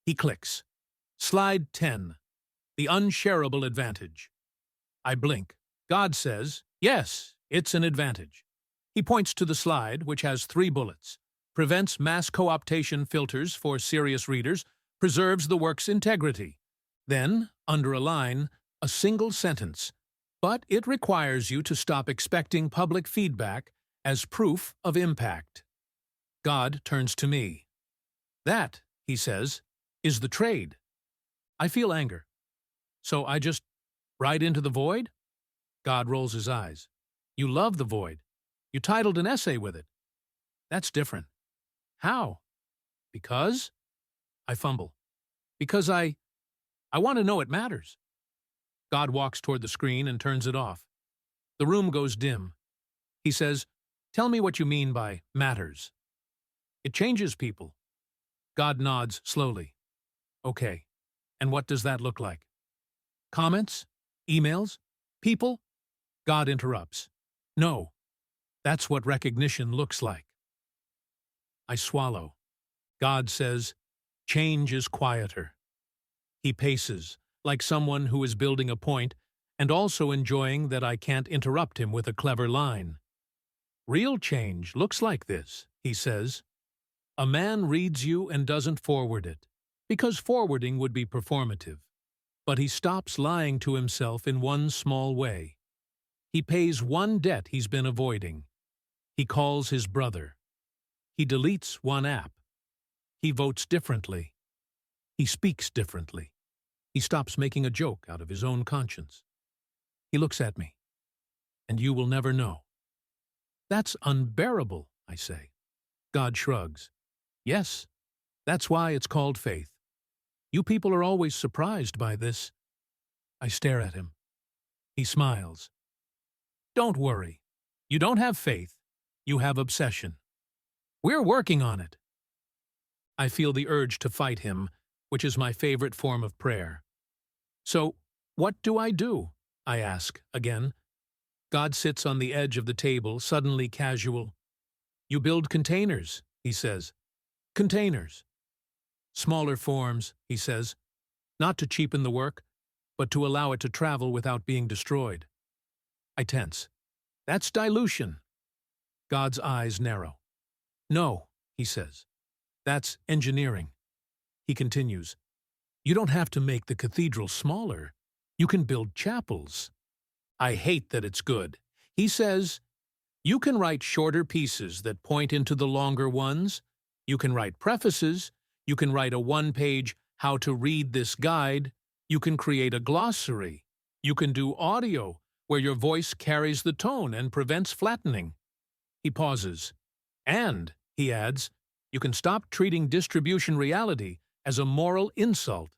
He clicks. Slide 10. The unshareable advantage. I blink. God says, yes, it's an advantage. He points to the slide, which has 3 bullets. Prevents mass co-optation filters for serious readers, preserves the work's integrity. Then, under a line, a single sentence. But it requires you to stop expecting public feedback as proof of impact. God turns to me. That, he says, is the trade. I feel anger. So I just write into the void? God rolls his eyes. You love the void. You titled an essay with it. That's different. How? Because? I fumble. Because I want to know it matters. God walks toward the screen and turns it off. The room goes dim. He says, tell me what you mean by matters. It changes people. God nods slowly. Okay, and what does that look like? Comments? Emails? People? God interrupts. No, that's what recognition looks like. I swallow. God says, change is quieter. He paces, like someone who is building a point and also enjoying that I can't interrupt him with a clever line. Real change looks like this, he says. A man reads you and doesn't forward it, because forwarding would be performative. But he stops lying to himself in one small way. He pays one debt he's been avoiding. He calls his brother. He deletes one app. He votes differently. He speaks differently. He stops making a joke out of his own conscience. He looks at me. And you will never know. That's unbearable, I say. God shrugs. Yes, that's why it's called faith. You people are always surprised by this. I stare at him. He smiles. Don't worry. You don't have faith. You have obsession. We're working on it. I feel the urge to fight him, which is my favorite form of prayer. So, what do? I ask again. God sits on the edge of the table, suddenly casual. You build containers, he says. Containers. Smaller forms, he says. Not to cheapen the work, but to allow it to travel without being destroyed. I tense. That's dilution. God's eyes narrow. No, he says. That's engineering. He continues. You don't have to make the cathedral smaller. You can build chapels. I hate that it's good. He says, you can write shorter pieces that point into the longer ones. You can write prefaces. You can write a 1-page how to read this guide. You can create a glossary. You can do audio where your voice carries the tone and prevents flattening. He pauses. And, he adds, you can stop treating distribution reality as a moral insult.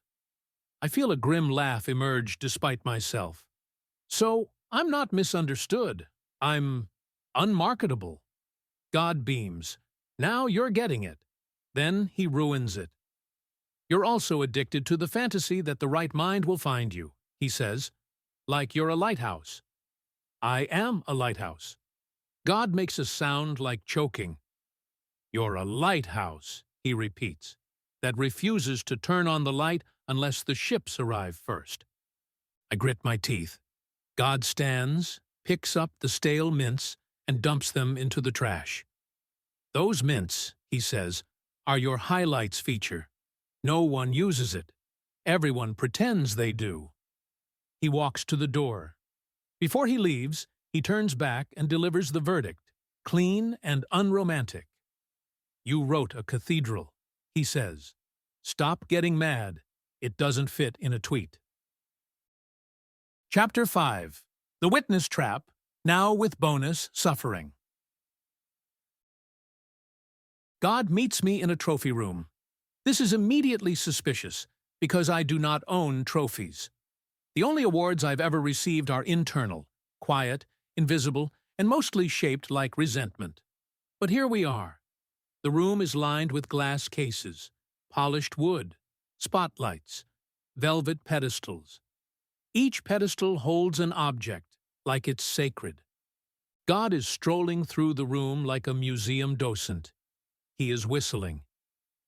I feel a grim laugh emerge despite myself. So, I'm not misunderstood. I'm unmarketable. God beams. Now you're getting it. Then he ruins it. You're also addicted to the fantasy that the right mind will find you, he says, like you're a lighthouse. I am a lighthouse. God makes a sound like choking. You're a lighthouse, he repeats, that refuses to turn on the light unless the ships arrive first. I grit my teeth. God stands, picks up the stale mints, and dumps them into the trash. Those mints, he says, are your highlights feature. No one uses it. Everyone pretends they do. He walks to the door. Before he leaves, he turns back and delivers the verdict, clean and unromantic. You wrote a cathedral, he says. Stop getting mad. It doesn't fit in a tweet. Chapter 5. The Witness Trap, now with bonus suffering. God meets me in a trophy room. This is immediately suspicious, because I do not own trophies. The only awards I've ever received are internal, quiet, invisible, and mostly shaped like resentment. But here we are. The room is lined with glass cases, polished wood, spotlights, velvet pedestals. Each pedestal holds an object, like it's sacred. God is strolling through the room like a museum docent. He is whistling.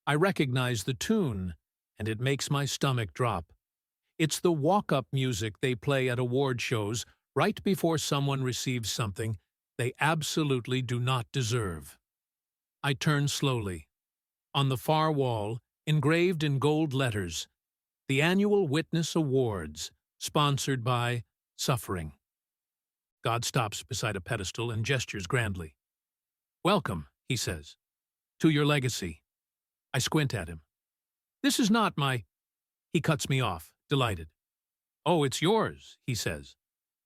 I recognize the tune, and it makes my stomach drop. It's the walk-up music they play at award shows right before someone receives something they absolutely do not deserve. I turn slowly. On the far wall, engraved in gold letters, the Annual Witness Awards, sponsored by Suffering. God stops beside a pedestal and gestures grandly. Welcome, he says, to your legacy. I squint at him. This is not my... He cuts me off, delighted. Oh, it's yours, he says.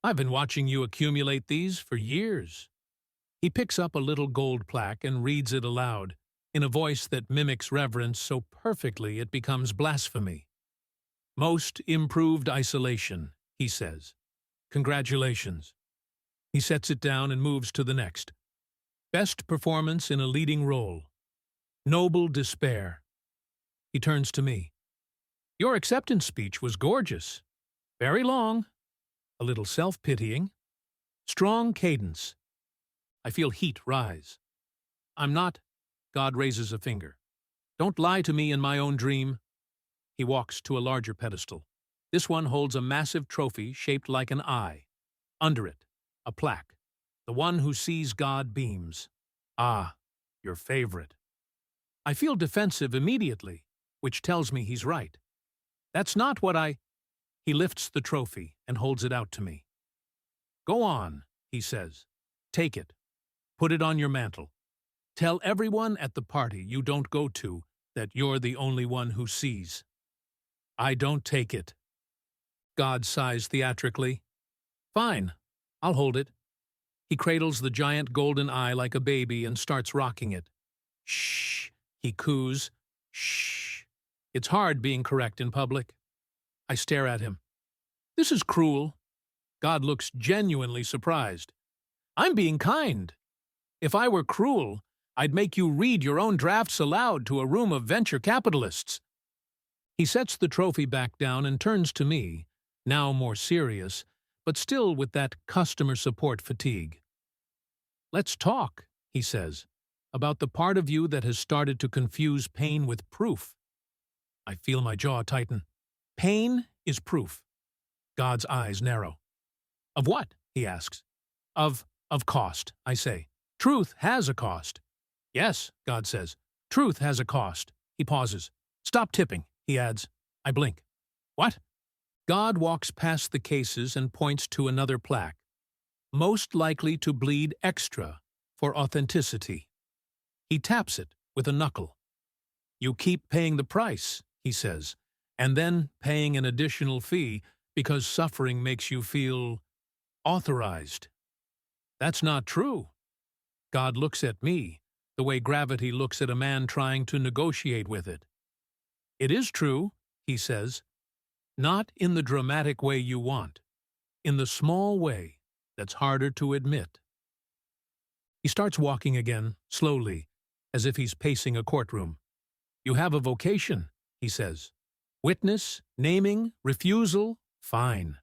I've been watching you accumulate these for years. He picks up a little gold plaque and reads it aloud, in a voice that mimics reverence so perfectly it becomes blasphemy. Most improved isolation, he says. Congratulations. He sets it down and moves to the next. Best performance in a leading role. Noble despair. He turns to me. Your acceptance speech was gorgeous. Very long. A little self-pitying. Strong cadence. I feel heat rise. I'm not... God raises a finger. Don't lie to me in my own dream. He walks to a larger pedestal. This one holds a massive trophy shaped like an eye. Under it, a plaque. The one who sees God beams. Ah, your favorite. I feel defensive immediately, which tells me he's right. That's not what I... He lifts the trophy and holds it out to me. Go on, he says. Take it. Put it on your mantle. Tell everyone at the party you don't go to that you're the only one who sees. I don't take it. God sighs theatrically. Fine, I'll hold it. He cradles the giant golden eye like a baby and starts rocking it. Shh, he coos. Shh. It's hard being correct in public. I stare at him. This is cruel. God looks genuinely surprised. I'm being kind. If I were cruel, I'd make you read your own drafts aloud to a room of venture capitalists. He sets the trophy back down and turns to me, now more serious, but still with that customer support fatigue. Let's talk, he says, about the part of you that has started to confuse pain with proof. I feel my jaw tighten. Pain is proof. God's eyes narrow. Of what? He asks. Of cost, I say. Truth has a cost. Yes, God says. Truth has a cost. He pauses. Stop tipping, he adds. I blink. What? God walks past the cases and points to another plaque. Most likely to bleed extra for authenticity. He taps it with a knuckle. You keep paying the price, he says, and then paying an additional fee because suffering makes you feel authorized. That's not true. God looks at me the way gravity looks at a man trying to negotiate with it. It is true, he says, not in the dramatic way you want, in the small way that's harder to admit. He starts walking again, slowly, as if he's pacing a courtroom. You have a vocation, he says. Witness, naming, refusal, fine.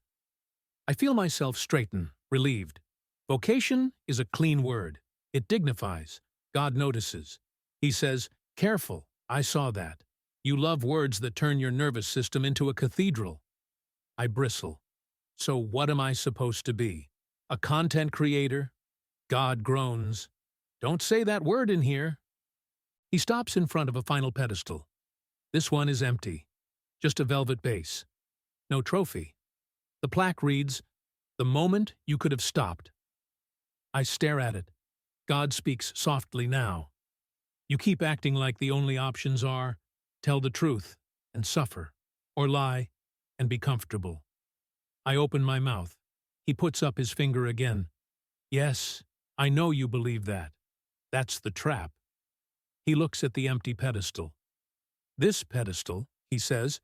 I feel myself straighten, relieved. Vocation is a clean word. It dignifies. God notices. He says, careful, I saw that. You love words that turn your nervous system into a cathedral. I bristle. So what am I supposed to be? A content creator? God groans. Don't say that word in here. He stops in front of a final pedestal. This one is empty. Just a velvet base. No trophy. The plaque reads, "The moment you could have stopped." I stare at it. God speaks softly now. You keep acting like the only options are tell the truth and suffer, or lie and be comfortable. I open my mouth. He puts up his finger again. Yes, I know you believe that. That's the trap. He looks at the empty pedestal. This pedestal, he says,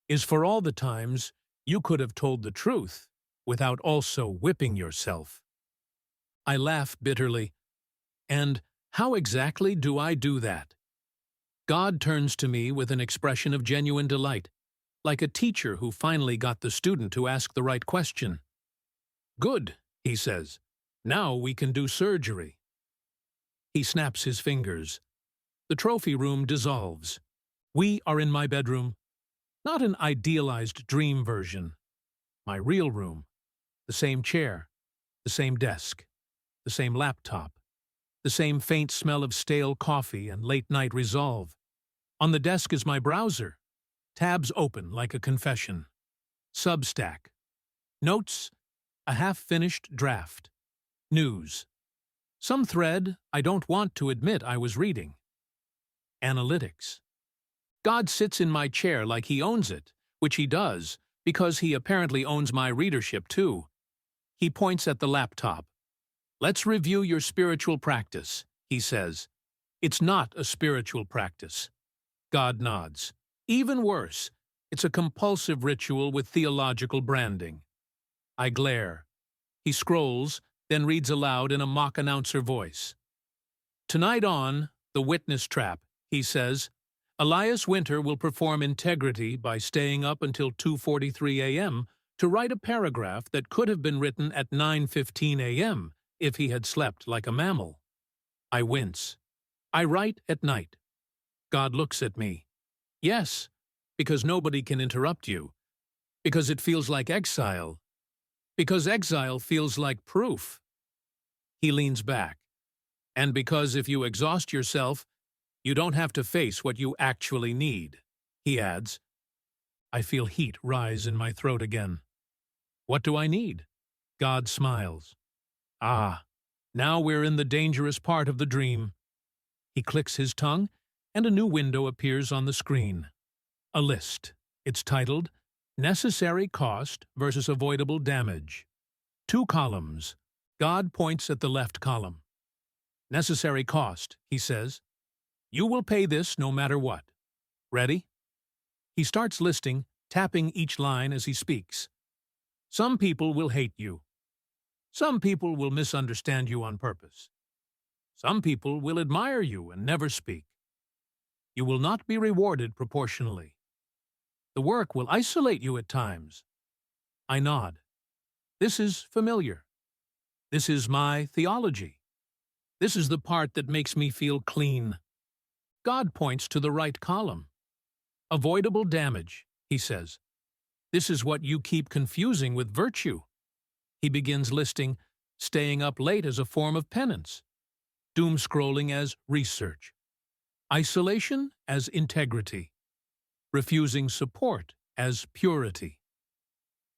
is for all the times you could have told the truth without also whipping yourself. I laugh bitterly. And how exactly do I do that? God turns to me with an expression of genuine delight, like a teacher who finally got the student to ask the right question. Good, he says. Now we can do surgery. He snaps his fingers. The trophy room dissolves. We are in my bedroom. Not an idealized dream version. My real room. The same chair. The same desk. The same laptop. The same faint smell of stale coffee and late-night resolve. On the desk is my browser. Tabs open like a confession. Substack. Notes. A half-finished draft. News. Some thread I don't want to admit I was reading. Analytics. God sits in my chair like he owns it, which he does, because he apparently owns my readership too. He points at the laptop. Let's review your spiritual practice, he says. It's not a spiritual practice. God nods. Even worse, it's a compulsive ritual with theological branding. I glare. He scrolls, then reads aloud in a mock announcer voice. Tonight on The Witness Trap, he says, Elias Winter will perform integrity by staying up until 2:43 a.m. to write a paragraph that could have been written at 9:15 a.m. if he had slept like a mammal. I wince. I write at night. God looks at me. Yes, because nobody can interrupt you. Because it feels like exile. Because exile feels like proof. He leans back. And because if you exhaust yourself, you don't have to face what you actually need, he adds. I feel heat rise in my throat again. What do I need? God smiles. Ah, now we're in the dangerous part of the dream. He clicks his tongue, and a new window appears on the screen. A list. It's titled, Necessary Cost versus Avoidable Damage. 2 columns. God points at the left column. Necessary cost, he says. You will pay this no matter what. Ready? He starts listing, tapping each line as he speaks. Some people will hate you. Some people will misunderstand you on purpose. Some people will admire you and never speak. You will not be rewarded proportionally. The work will isolate you at times. I nod. This is familiar. This is my theology. This is the part that makes me feel clean. God points to the right column. Avoidable damage, he says. This is what you keep confusing with virtue. He begins listing staying up late as a form of penance, doom scrolling as research, isolation as integrity, refusing support as purity,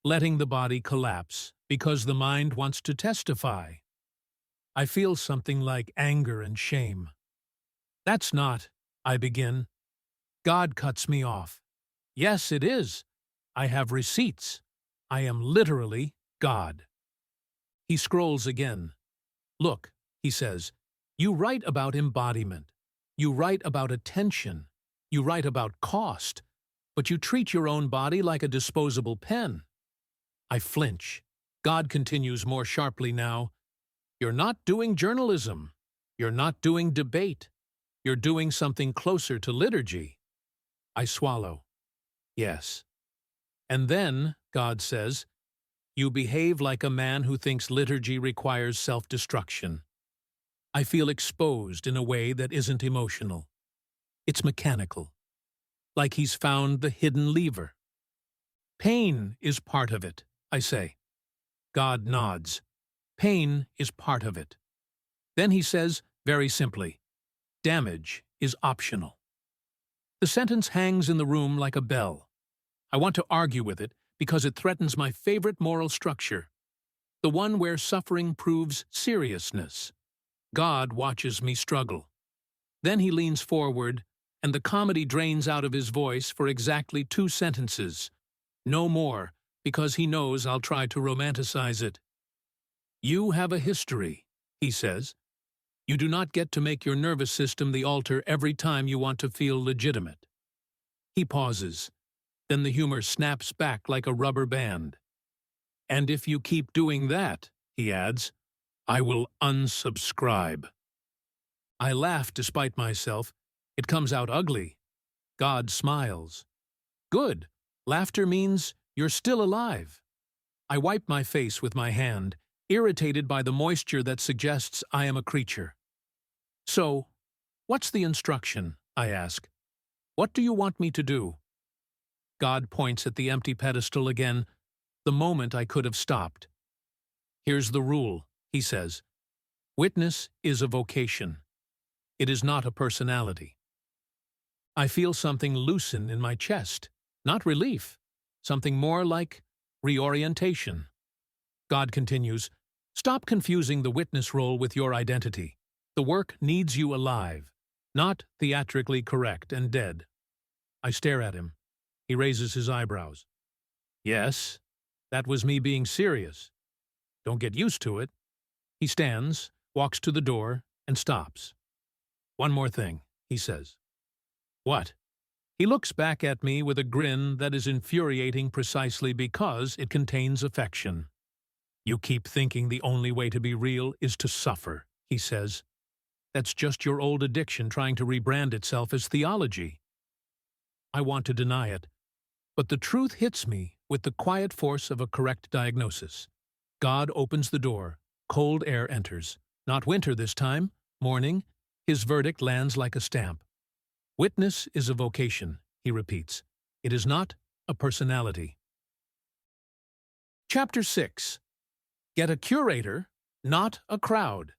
letting the body collapse because the mind wants to testify. I feel something like anger and shame. That's not, I begin. God cuts me off. Yes, it is. I have receipts. I am literally God. He scrolls again. Look, he says, you write about embodiment. You write about attention. You write about cost. But you treat your own body like a disposable pen. I flinch. God continues more sharply now. You're not doing journalism. You're not doing debate. You're doing something closer to liturgy. I swallow. Yes. And then, God says, you behave like a man who thinks liturgy requires self-destruction. I feel exposed in a way that isn't emotional. It's mechanical. Like he's found the hidden lever. Pain is part of it, I say. God nods. Pain is part of it. Then he says, very simply, damage is optional. The sentence hangs in the room like a bell. I want to argue with it because it threatens my favorite moral structure, the one where suffering proves seriousness. God watches me struggle. Then he leans forward, and the comedy drains out of his voice for exactly 2 sentences. No more, because he knows I'll try to romanticize it. "You have a history," he says. "You do not get to make your nervous system the altar every time you want to feel legitimate." He pauses. Then the humor snaps back like a rubber band. "And if you keep doing that," he adds, "I will unsubscribe." I laugh despite myself. It comes out ugly. God smiles. Good. Laughter means you're still alive. I wipe my face with my hand, irritated by the moisture that suggests I am a creature. "So, what's the instruction?" I ask. "What do you want me to do?" God points at the empty pedestal again, the moment I could have stopped. "Here's the rule," he says. "Witness is a vocation. It is not a personality." I feel something loosen in my chest. Not relief, something more like reorientation. God continues, "Stop confusing the witness role with your identity. The work needs you alive, not theatrically correct and dead." I stare at him. He raises his eyebrows. "Yes, that was me being serious. Don't get used to it." He stands, walks to the door, and stops. "One more thing," he says. "What?" He looks back at me with a grin that is infuriating precisely because it contains affection. "You keep thinking the only way to be real is to suffer," he says. "That's just your old addiction trying to rebrand itself as theology." I want to deny it, but the truth hits me with the quiet force of a correct diagnosis. God opens the door. Cold air enters. Not winter this time, morning. His verdict lands like a stamp. "Witness is a vocation," he repeats. "It is not a personality." Chapter 6. Get a curator, not a crowd.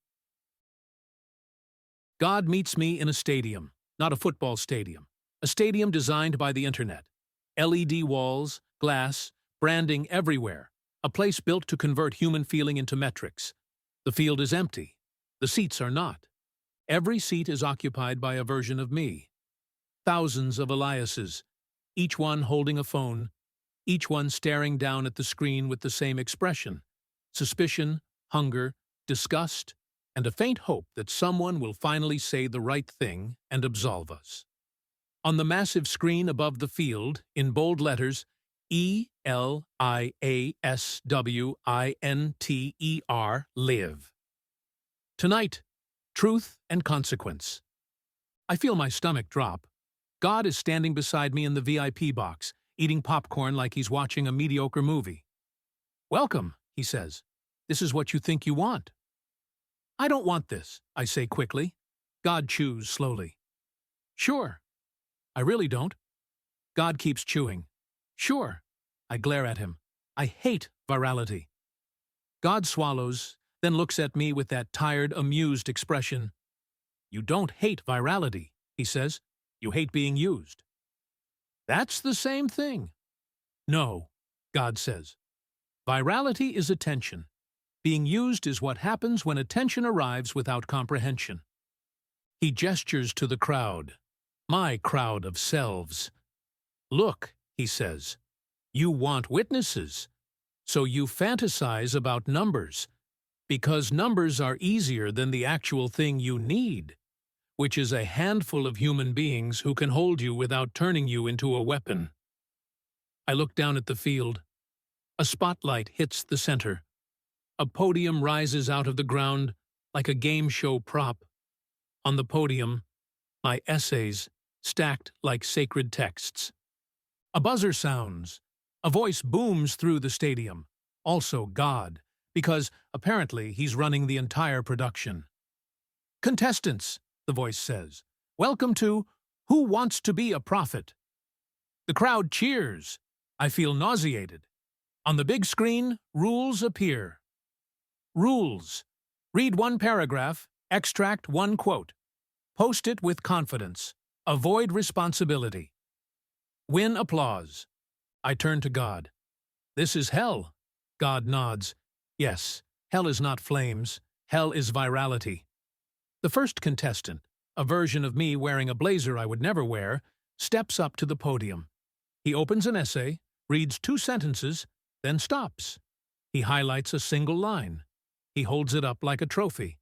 God meets me in a stadium, not a football stadium. A stadium designed by the internet. LED walls, glass, branding everywhere. A place built to convert human feeling into metrics. The field is empty. The seats are not. Every seat is occupied by a version of me. Thousands of Eliases, each one holding a phone, each one staring down at the screen with the same expression: suspicion, hunger, disgust, and a faint hope that someone will finally say the right thing and absolve us. On the massive screen above the field, in bold letters, ELIASWINTER, live. Tonight, truth and consequence. I feel my stomach drop. God is standing beside me in the VIP box, eating popcorn like he's watching a mediocre movie. "Welcome," he says. "This is what you think you want." "I don't want this," I say quickly. God chews slowly. "Sure." "I really don't." God keeps chewing. "Sure." I glare at him. I hate virality. God swallows, then looks at me with that tired, amused expression. "You don't hate virality," he says. "You hate being used." "That's the same thing." "No," God says. "Virality is attention. Being used is what happens when attention arrives without comprehension." He gestures to the crowd. My crowd of selves. "Look," he says. "You want witnesses. So you fantasize about numbers. Because numbers are easier than the actual thing you need, which is a handful of human beings who can hold you without turning you into a weapon." I look down at the field. A spotlight hits the center. A podium rises out of the ground like a game show prop. On the podium, my essays stacked like sacred texts. A buzzer sounds. A voice booms through the stadium. Also God, because apparently he's running the entire production. "Contestants," the voice says, "welcome to Who Wants to Be a Prophet?" The crowd cheers. I feel nauseated. On the big screen, rules appear. Rules. Read one paragraph, extract one quote. Post it with confidence. Avoid responsibility. Win applause. I turn to God. "This is hell." God nods. "Yes, hell is not flames. Hell is virality." The first contestant, a version of me wearing a blazer I would never wear, steps up to the podium. He opens an essay, reads 2 sentences, then stops. He highlights a single line. He holds it up like a trophy.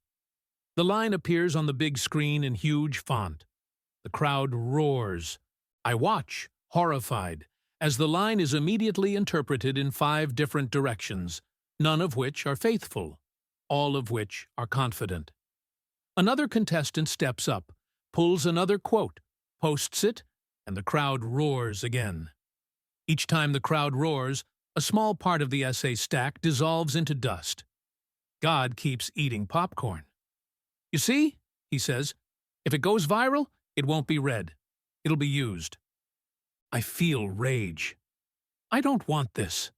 The line appears on the big screen in huge font. The crowd roars. I watch, horrified, as the line is immediately interpreted in 5 different directions, none of which are faithful, all of which are confident. Another contestant steps up, pulls another quote, posts it, and the crowd roars again. Each time the crowd roars, a small part of the essay stack dissolves into dust. God keeps eating popcorn. You see, he says, if it goes viral, it won't be read. It'll be used. I feel rage. I don't want this.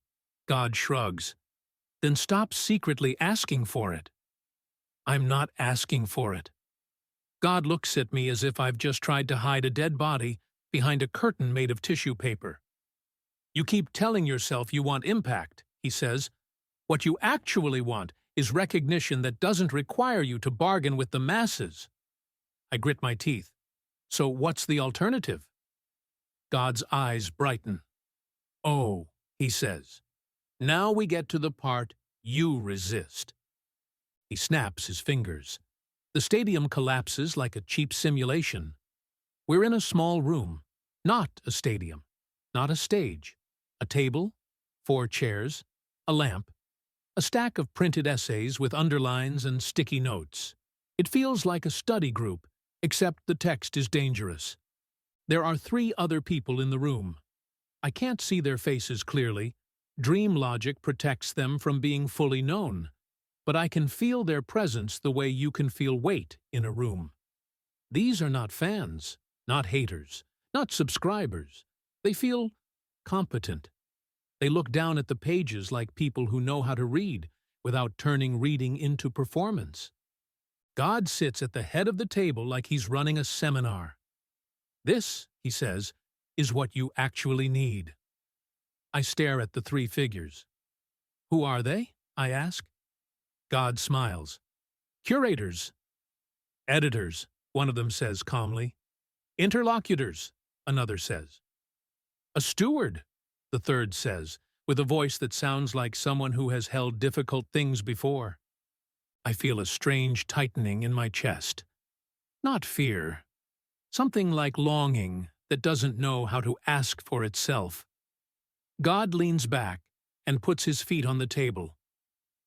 God shrugs. Then stop secretly asking for it. I'm not asking for it. God looks at me as if I've just tried to hide a dead body behind a curtain made of tissue paper. You keep telling yourself you want impact, he says. What you actually want is recognition that doesn't require you to bargain with the masses. I grit my teeth. So what's the alternative? God's eyes brighten. Oh, he says. Now we get to the part you resist. He snaps his fingers. The stadium collapses like a cheap simulation. We're in a small room, not a stadium, not a stage. A table, 4 chairs, a lamp, a stack of printed essays with underlines and sticky notes. It feels like a study group, except the text is dangerous. There are 3 other people in the room. I can't see their faces clearly. Dream logic protects them from being fully known. But I can feel their presence the way you can feel weight in a room. These are not fans, not haters, not subscribers. They feel competent. They look down at the pages like people who know how to read without turning reading into performance. God sits at the head of the table like he's running a seminar. This, he says, is what you actually need. I stare at the 3 figures. Who are they? I ask. God smiles. Curators. Editors, one of them says calmly. Interlocutors, another says. A steward, the third says, with a voice that sounds like someone who has held difficult things before. I feel a strange tightening in my chest. Not fear. Something like longing that doesn't know how to ask for itself. God leans back and puts his feet on the table.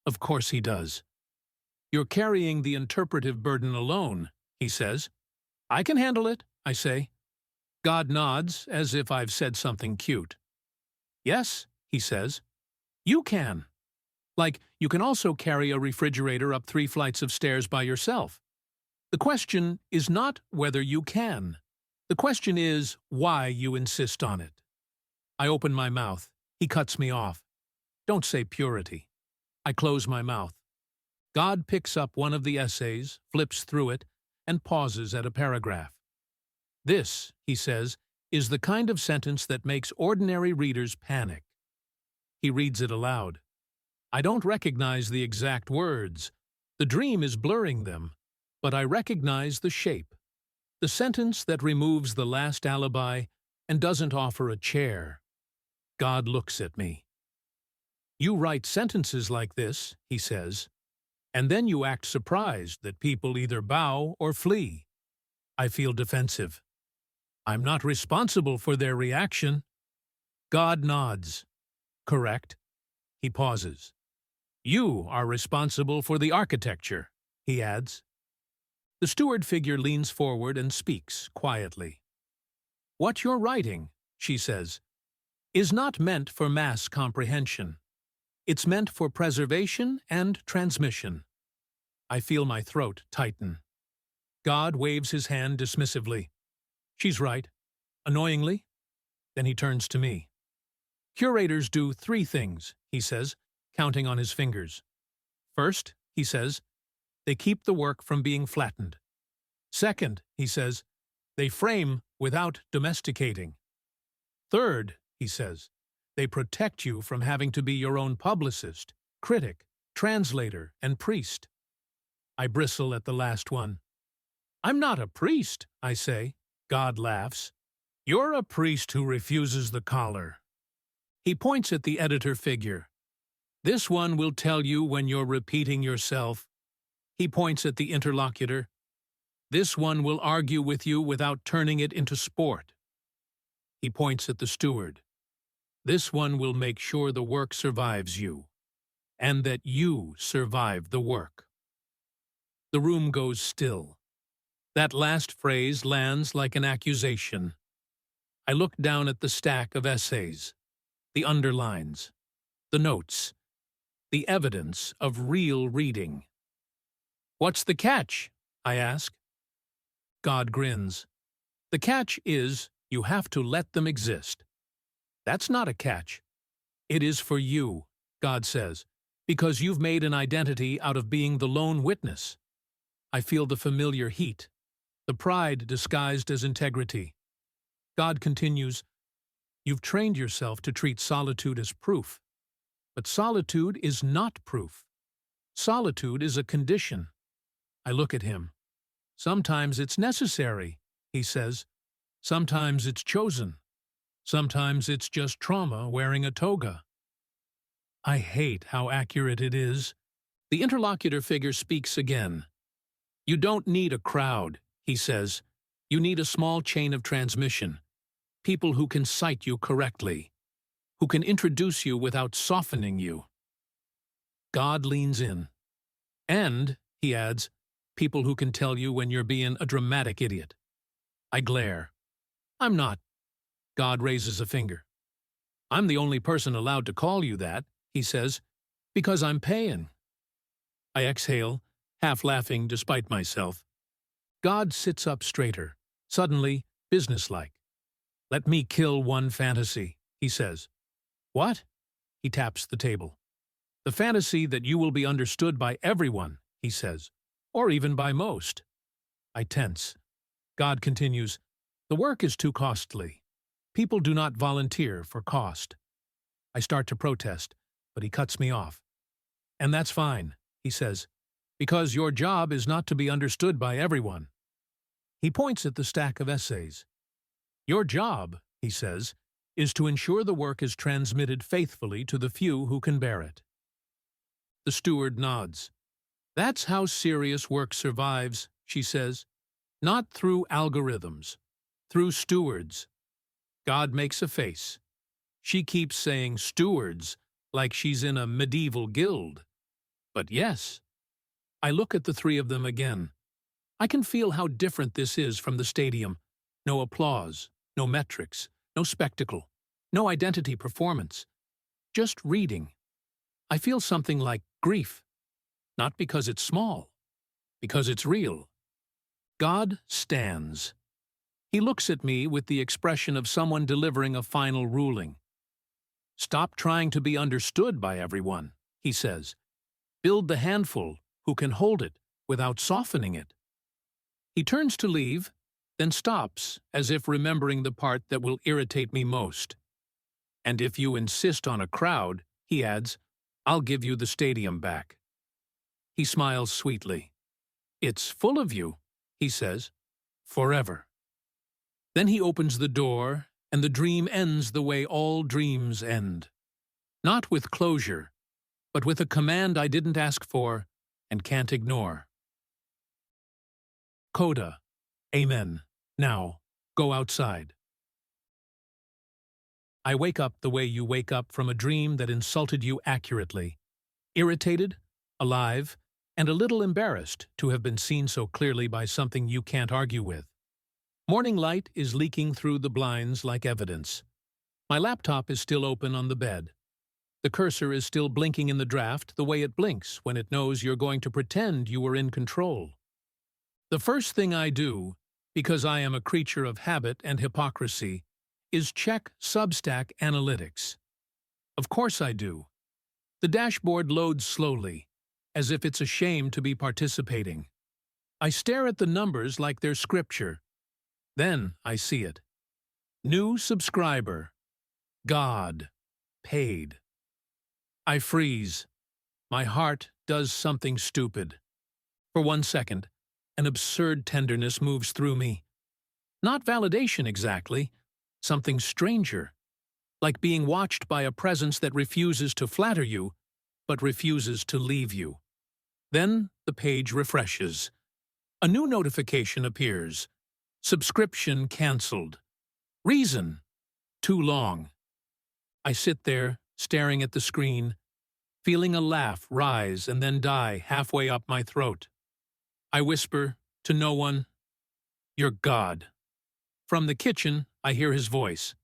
Of course he does. You're carrying the interpretive burden alone, he says. I can handle it, I say. God nods as if I've said something cute. Yes, he says. You can. Like, you can also carry a refrigerator up 3 flights of stairs by yourself. The question is not whether you can. The question is why you insist on it. I open my mouth. He cuts me off. Don't say purity. I close my mouth. God picks up one of the essays, flips through it, and pauses at a paragraph. This, he says, is the kind of sentence that makes ordinary readers panic. He reads it aloud. I don't recognize the exact words. The dream is blurring them, but I recognize the shape. The sentence that removes the last alibi and doesn't offer a chair. God looks at me. You write sentences like this, he says, and then you act surprised that people either bow or flee. I feel defensive. I'm not responsible for their reaction. God nods. Correct. He pauses. You are responsible for the architecture, he adds. The steward figure leans forward and speaks quietly. What you're writing, she says, is not meant for mass comprehension. It's meant for preservation and transmission. I feel my throat tighten. God waves his hand dismissively. She's right. Annoyingly. Then he turns to me. Curators do 3 things, he says, counting on his fingers. First, he says, they keep the work from being flattened. Second, he says, they frame without domesticating. Third, he says, they protect you from having to be your own publicist, critic, translator, and priest. I bristle at the last one. I'm not a priest, I say. God laughs. You're a priest who refuses the collar. He points at the editor figure. This one will tell you when you're repeating yourself. He points at the interlocutor. This one will argue with you without turning it into sport. He points at the steward. This one will make sure the work survives you, and that you survive the work. The room goes still. That last phrase lands like an accusation. I look down at the stack of essays, the underlines, the notes, the evidence of real reading. What's the catch? I ask. God grins. The catch is you have to let them exist. That's not a catch. It is for you, God says, because you've made an identity out of being the lone witness. I feel the familiar heat, the pride disguised as integrity. God continues, you've trained yourself to treat solitude as proof. But solitude is not proof. Solitude is a condition. I look at him. Sometimes it's necessary, he says. Sometimes it's chosen. Sometimes it's just trauma wearing a toga. I hate how accurate it is. The interlocutor figure speaks again. You don't need a crowd, he says. You need a small chain of transmission. People who can cite you correctly. Who can introduce you without softening you. God leans in. And, he adds, people who can tell you when you're being a dramatic idiot. I glare. I'm not. God raises a finger. I'm the only person allowed to call you that, he says, because I'm paying. I exhale, half laughing despite myself. God sits up straighter, suddenly businesslike. Let me kill one fantasy, he says. What? He taps the table. The fantasy that you will be understood by everyone, he says, or even by most. I tense. God continues, the work is too costly. People do not volunteer for cost. I start to protest, but he cuts me off. And that's fine, he says, because your job is not to be understood by everyone. He points at the stack of essays. Your job, he says, is to ensure the work is transmitted faithfully to the few who can bear it. The steward nods. That's how serious work survives, she says. Not through algorithms, through stewards. God makes a face. She keeps saying stewards like she's in a medieval guild. But yes. I look at the three of them again. I can feel how different this is from the stadium. No applause, no metrics, no spectacle, no identity performance. Just reading. I feel something like grief. Not because it's small, because it's real. God stands. He looks at me with the expression of someone delivering a final ruling. Stop trying to be understood by everyone, he says. Build the handful who can hold it without softening it. He turns to leave, then stops, as if remembering the part that will irritate me most. And if you insist on a crowd, he adds, I'll give you the stadium back. He smiles sweetly. It's full of you, he says, forever. Then he opens the door, and the dream ends the way all dreams end. Not with closure, but with a command I didn't ask for and can't ignore. Coda. Amen. Now, go outside. I wake up the way you wake up from a dream that insulted you accurately. Irritated, alive, and a little embarrassed to have been seen so clearly by something you can't argue with. Morning light is leaking through the blinds like evidence. My laptop is still open on the bed. The cursor is still blinking in the draft the way it blinks when it knows you're going to pretend you were in control. The first thing I do, because I am a creature of habit and hypocrisy, is check Substack analytics. Of course I do. The dashboard loads slowly, as if it's a shame to be participating. I stare at the numbers like they're scripture. Then I see it. New subscriber. God. Paid. I freeze. My heart does something stupid. For 1 second, An absurd tenderness moves through me. Not validation exactly, something stranger, like being watched by a presence that refuses to flatter you, but refuses to leave you. Then the page refreshes. A new notification appears. Subscription canceled. Reason: too long. I sit there, staring at the screen, feeling a laugh rise and then die halfway up my throat. I whisper to no one, "You're God." From the kitchen, I hear his voice,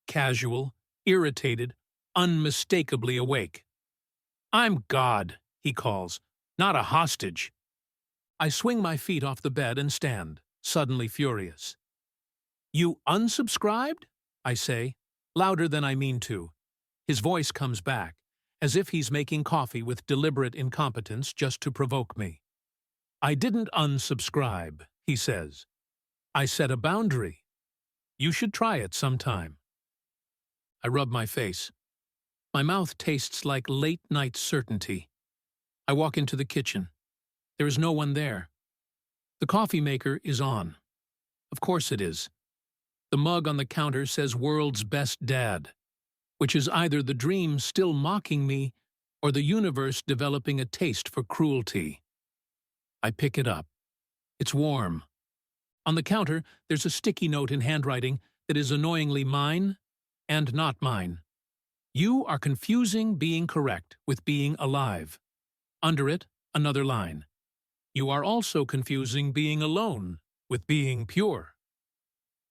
casual, irritated, unmistakably awake. "I'm God," he calls, "not a hostage." I swing my feet off the bed and stand, suddenly furious. "You unsubscribed?" I say, louder than I mean to. His voice comes back, as if he's making coffee with deliberate incompetence just to provoke me. "I didn't unsubscribe," he says. "I set a boundary. You should try it sometime." I rub my face. My mouth tastes like late-night certainty. I walk into the kitchen. There is no one there. The coffee maker is on. Of course it is. The mug on the counter says "World's Best Dad," which is either the dream still mocking me or the universe developing a taste for cruelty. I pick it up. It's warm. On the counter, there's a sticky note in handwriting that is annoyingly mine and not mine. "You are confusing being correct with being alive." Under it, another line. "You are also confusing being alone with being pure."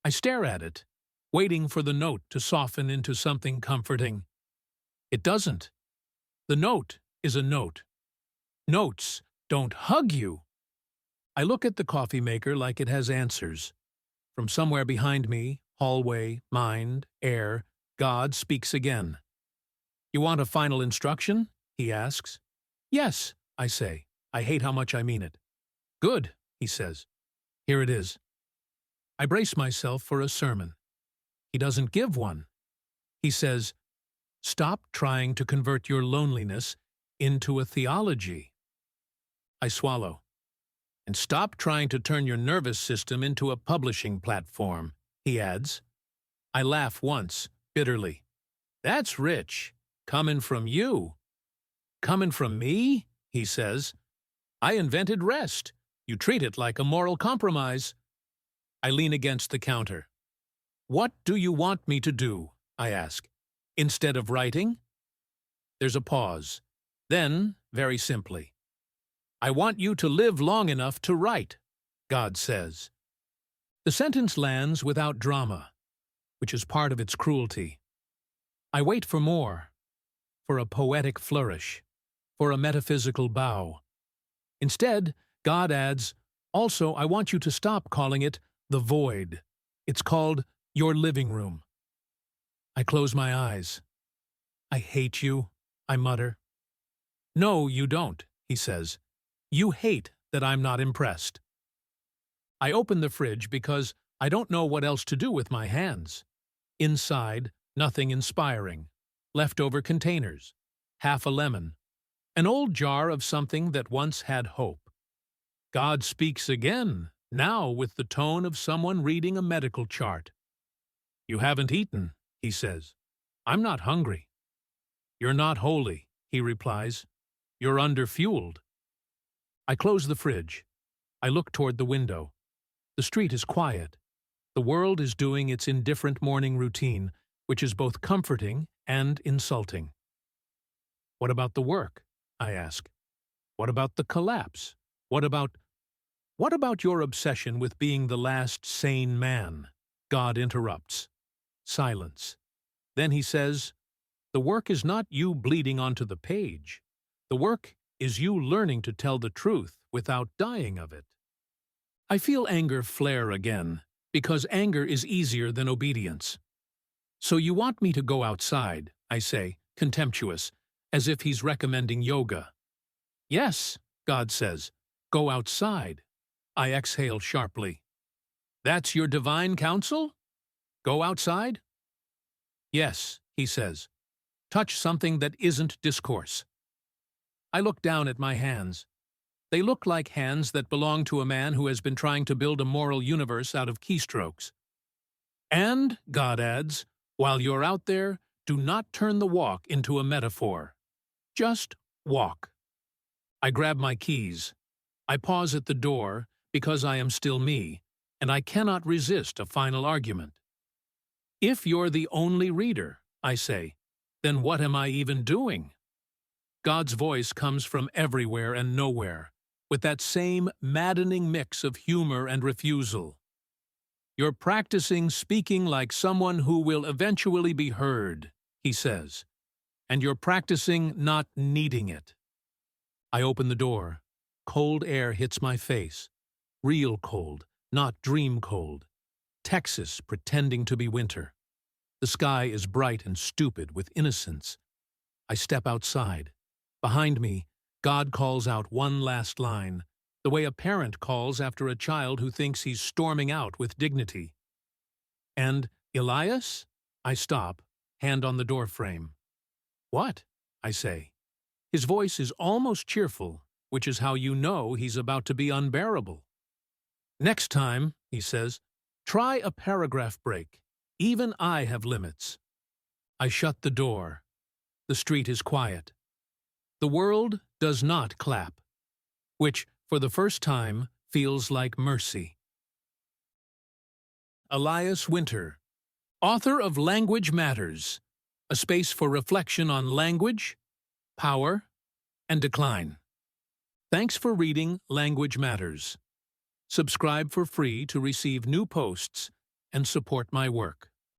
I stare at it, waiting for the note to soften into something comforting. It doesn't. The note is a note. Notes don't hug you. I look at the coffee maker like it has answers. From somewhere behind me, hallway, mind, air, God speaks again. "You want a final instruction?" he asks. "Yes," I say. I hate how much I mean it. "Good," he says. "Here it is." I brace myself for a sermon. He doesn't give one. He says, "Stop trying to convert your loneliness into a theology." I swallow. "And stop trying to turn your nervous system into a publishing platform," he adds. I laugh once, bitterly. "That's rich. Coming from you." "Coming from me?" he says. "I invented rest. You treat it like a moral compromise." I lean against the counter. "What do you want me to do?" I ask. "Instead of writing?" There's a pause. Then, very simply, "I want you to live long enough to write," God says. The sentence lands without drama, which is part of its cruelty. I wait for more, for a poetic flourish, for a metaphysical bow. Instead, God adds, "Also, I want you to stop calling it the void. It's called your living room." I close my eyes. "I hate you," I mutter. "No, you don't," he says. "You hate that I'm not impressed." I open the fridge because I don't know what else to do with my hands. Inside, nothing inspiring. Leftover containers. Half a lemon. An old jar of something that once had hope. God speaks again, now with the tone of someone reading a medical chart. "You haven't eaten," he says. "I'm not hungry." "You're not holy," he replies. "You're underfueled." I close the fridge. I look toward the window. The street is quiet. The world is doing its indifferent morning routine, which is both comforting and insulting. "What about the work?" I ask. "What about the collapse? What about your obsession with being the last sane man?" God interrupts. Silence. Then he says, "The work is not you bleeding onto the page. The work is you learning to tell the truth without dying of it." I feel anger flare again, because anger is easier than obedience. "So you want me to go outside," I say, contemptuous, as if he's recommending yoga. "Yes," God says, "go outside." I exhale sharply. "That's your divine counsel? Go outside?" "Yes," he says. "Touch something that isn't discourse." I look down at my hands. They look like hands that belong to a man who has been trying to build a moral universe out of keystrokes. And, God adds, while you're out there, do not turn the walk into a metaphor. Just walk. I grab my keys. I pause at the door because I am still me, and I cannot resist a final argument. If you're the only reader, I say, then what am I even doing? God's voice comes from everywhere and nowhere, with that same maddening mix of humor and refusal. You're practicing speaking like someone who will eventually be heard, he says, and you're practicing not needing it. I open the door. Cold air hits my face. Real cold, not dream cold. Texas pretending to be winter. The sky is bright and stupid with innocence. I step outside. Behind me, God calls out one last line, the way a parent calls after a child who thinks he's storming out with dignity. And, Elias? I stop, hand on the doorframe. What? I say. His voice is almost cheerful, which is how you know he's about to be unbearable. Next time, he says, try a paragraph break. Even I have limits. I shut the door. The street is quiet. The world does not clap, which, for the first time, feels like mercy. Elias Winter, author of Language Matters, a space for reflection on language, power, and decline. Thanks for reading Language Matters. Subscribe for free to receive new posts and support my work.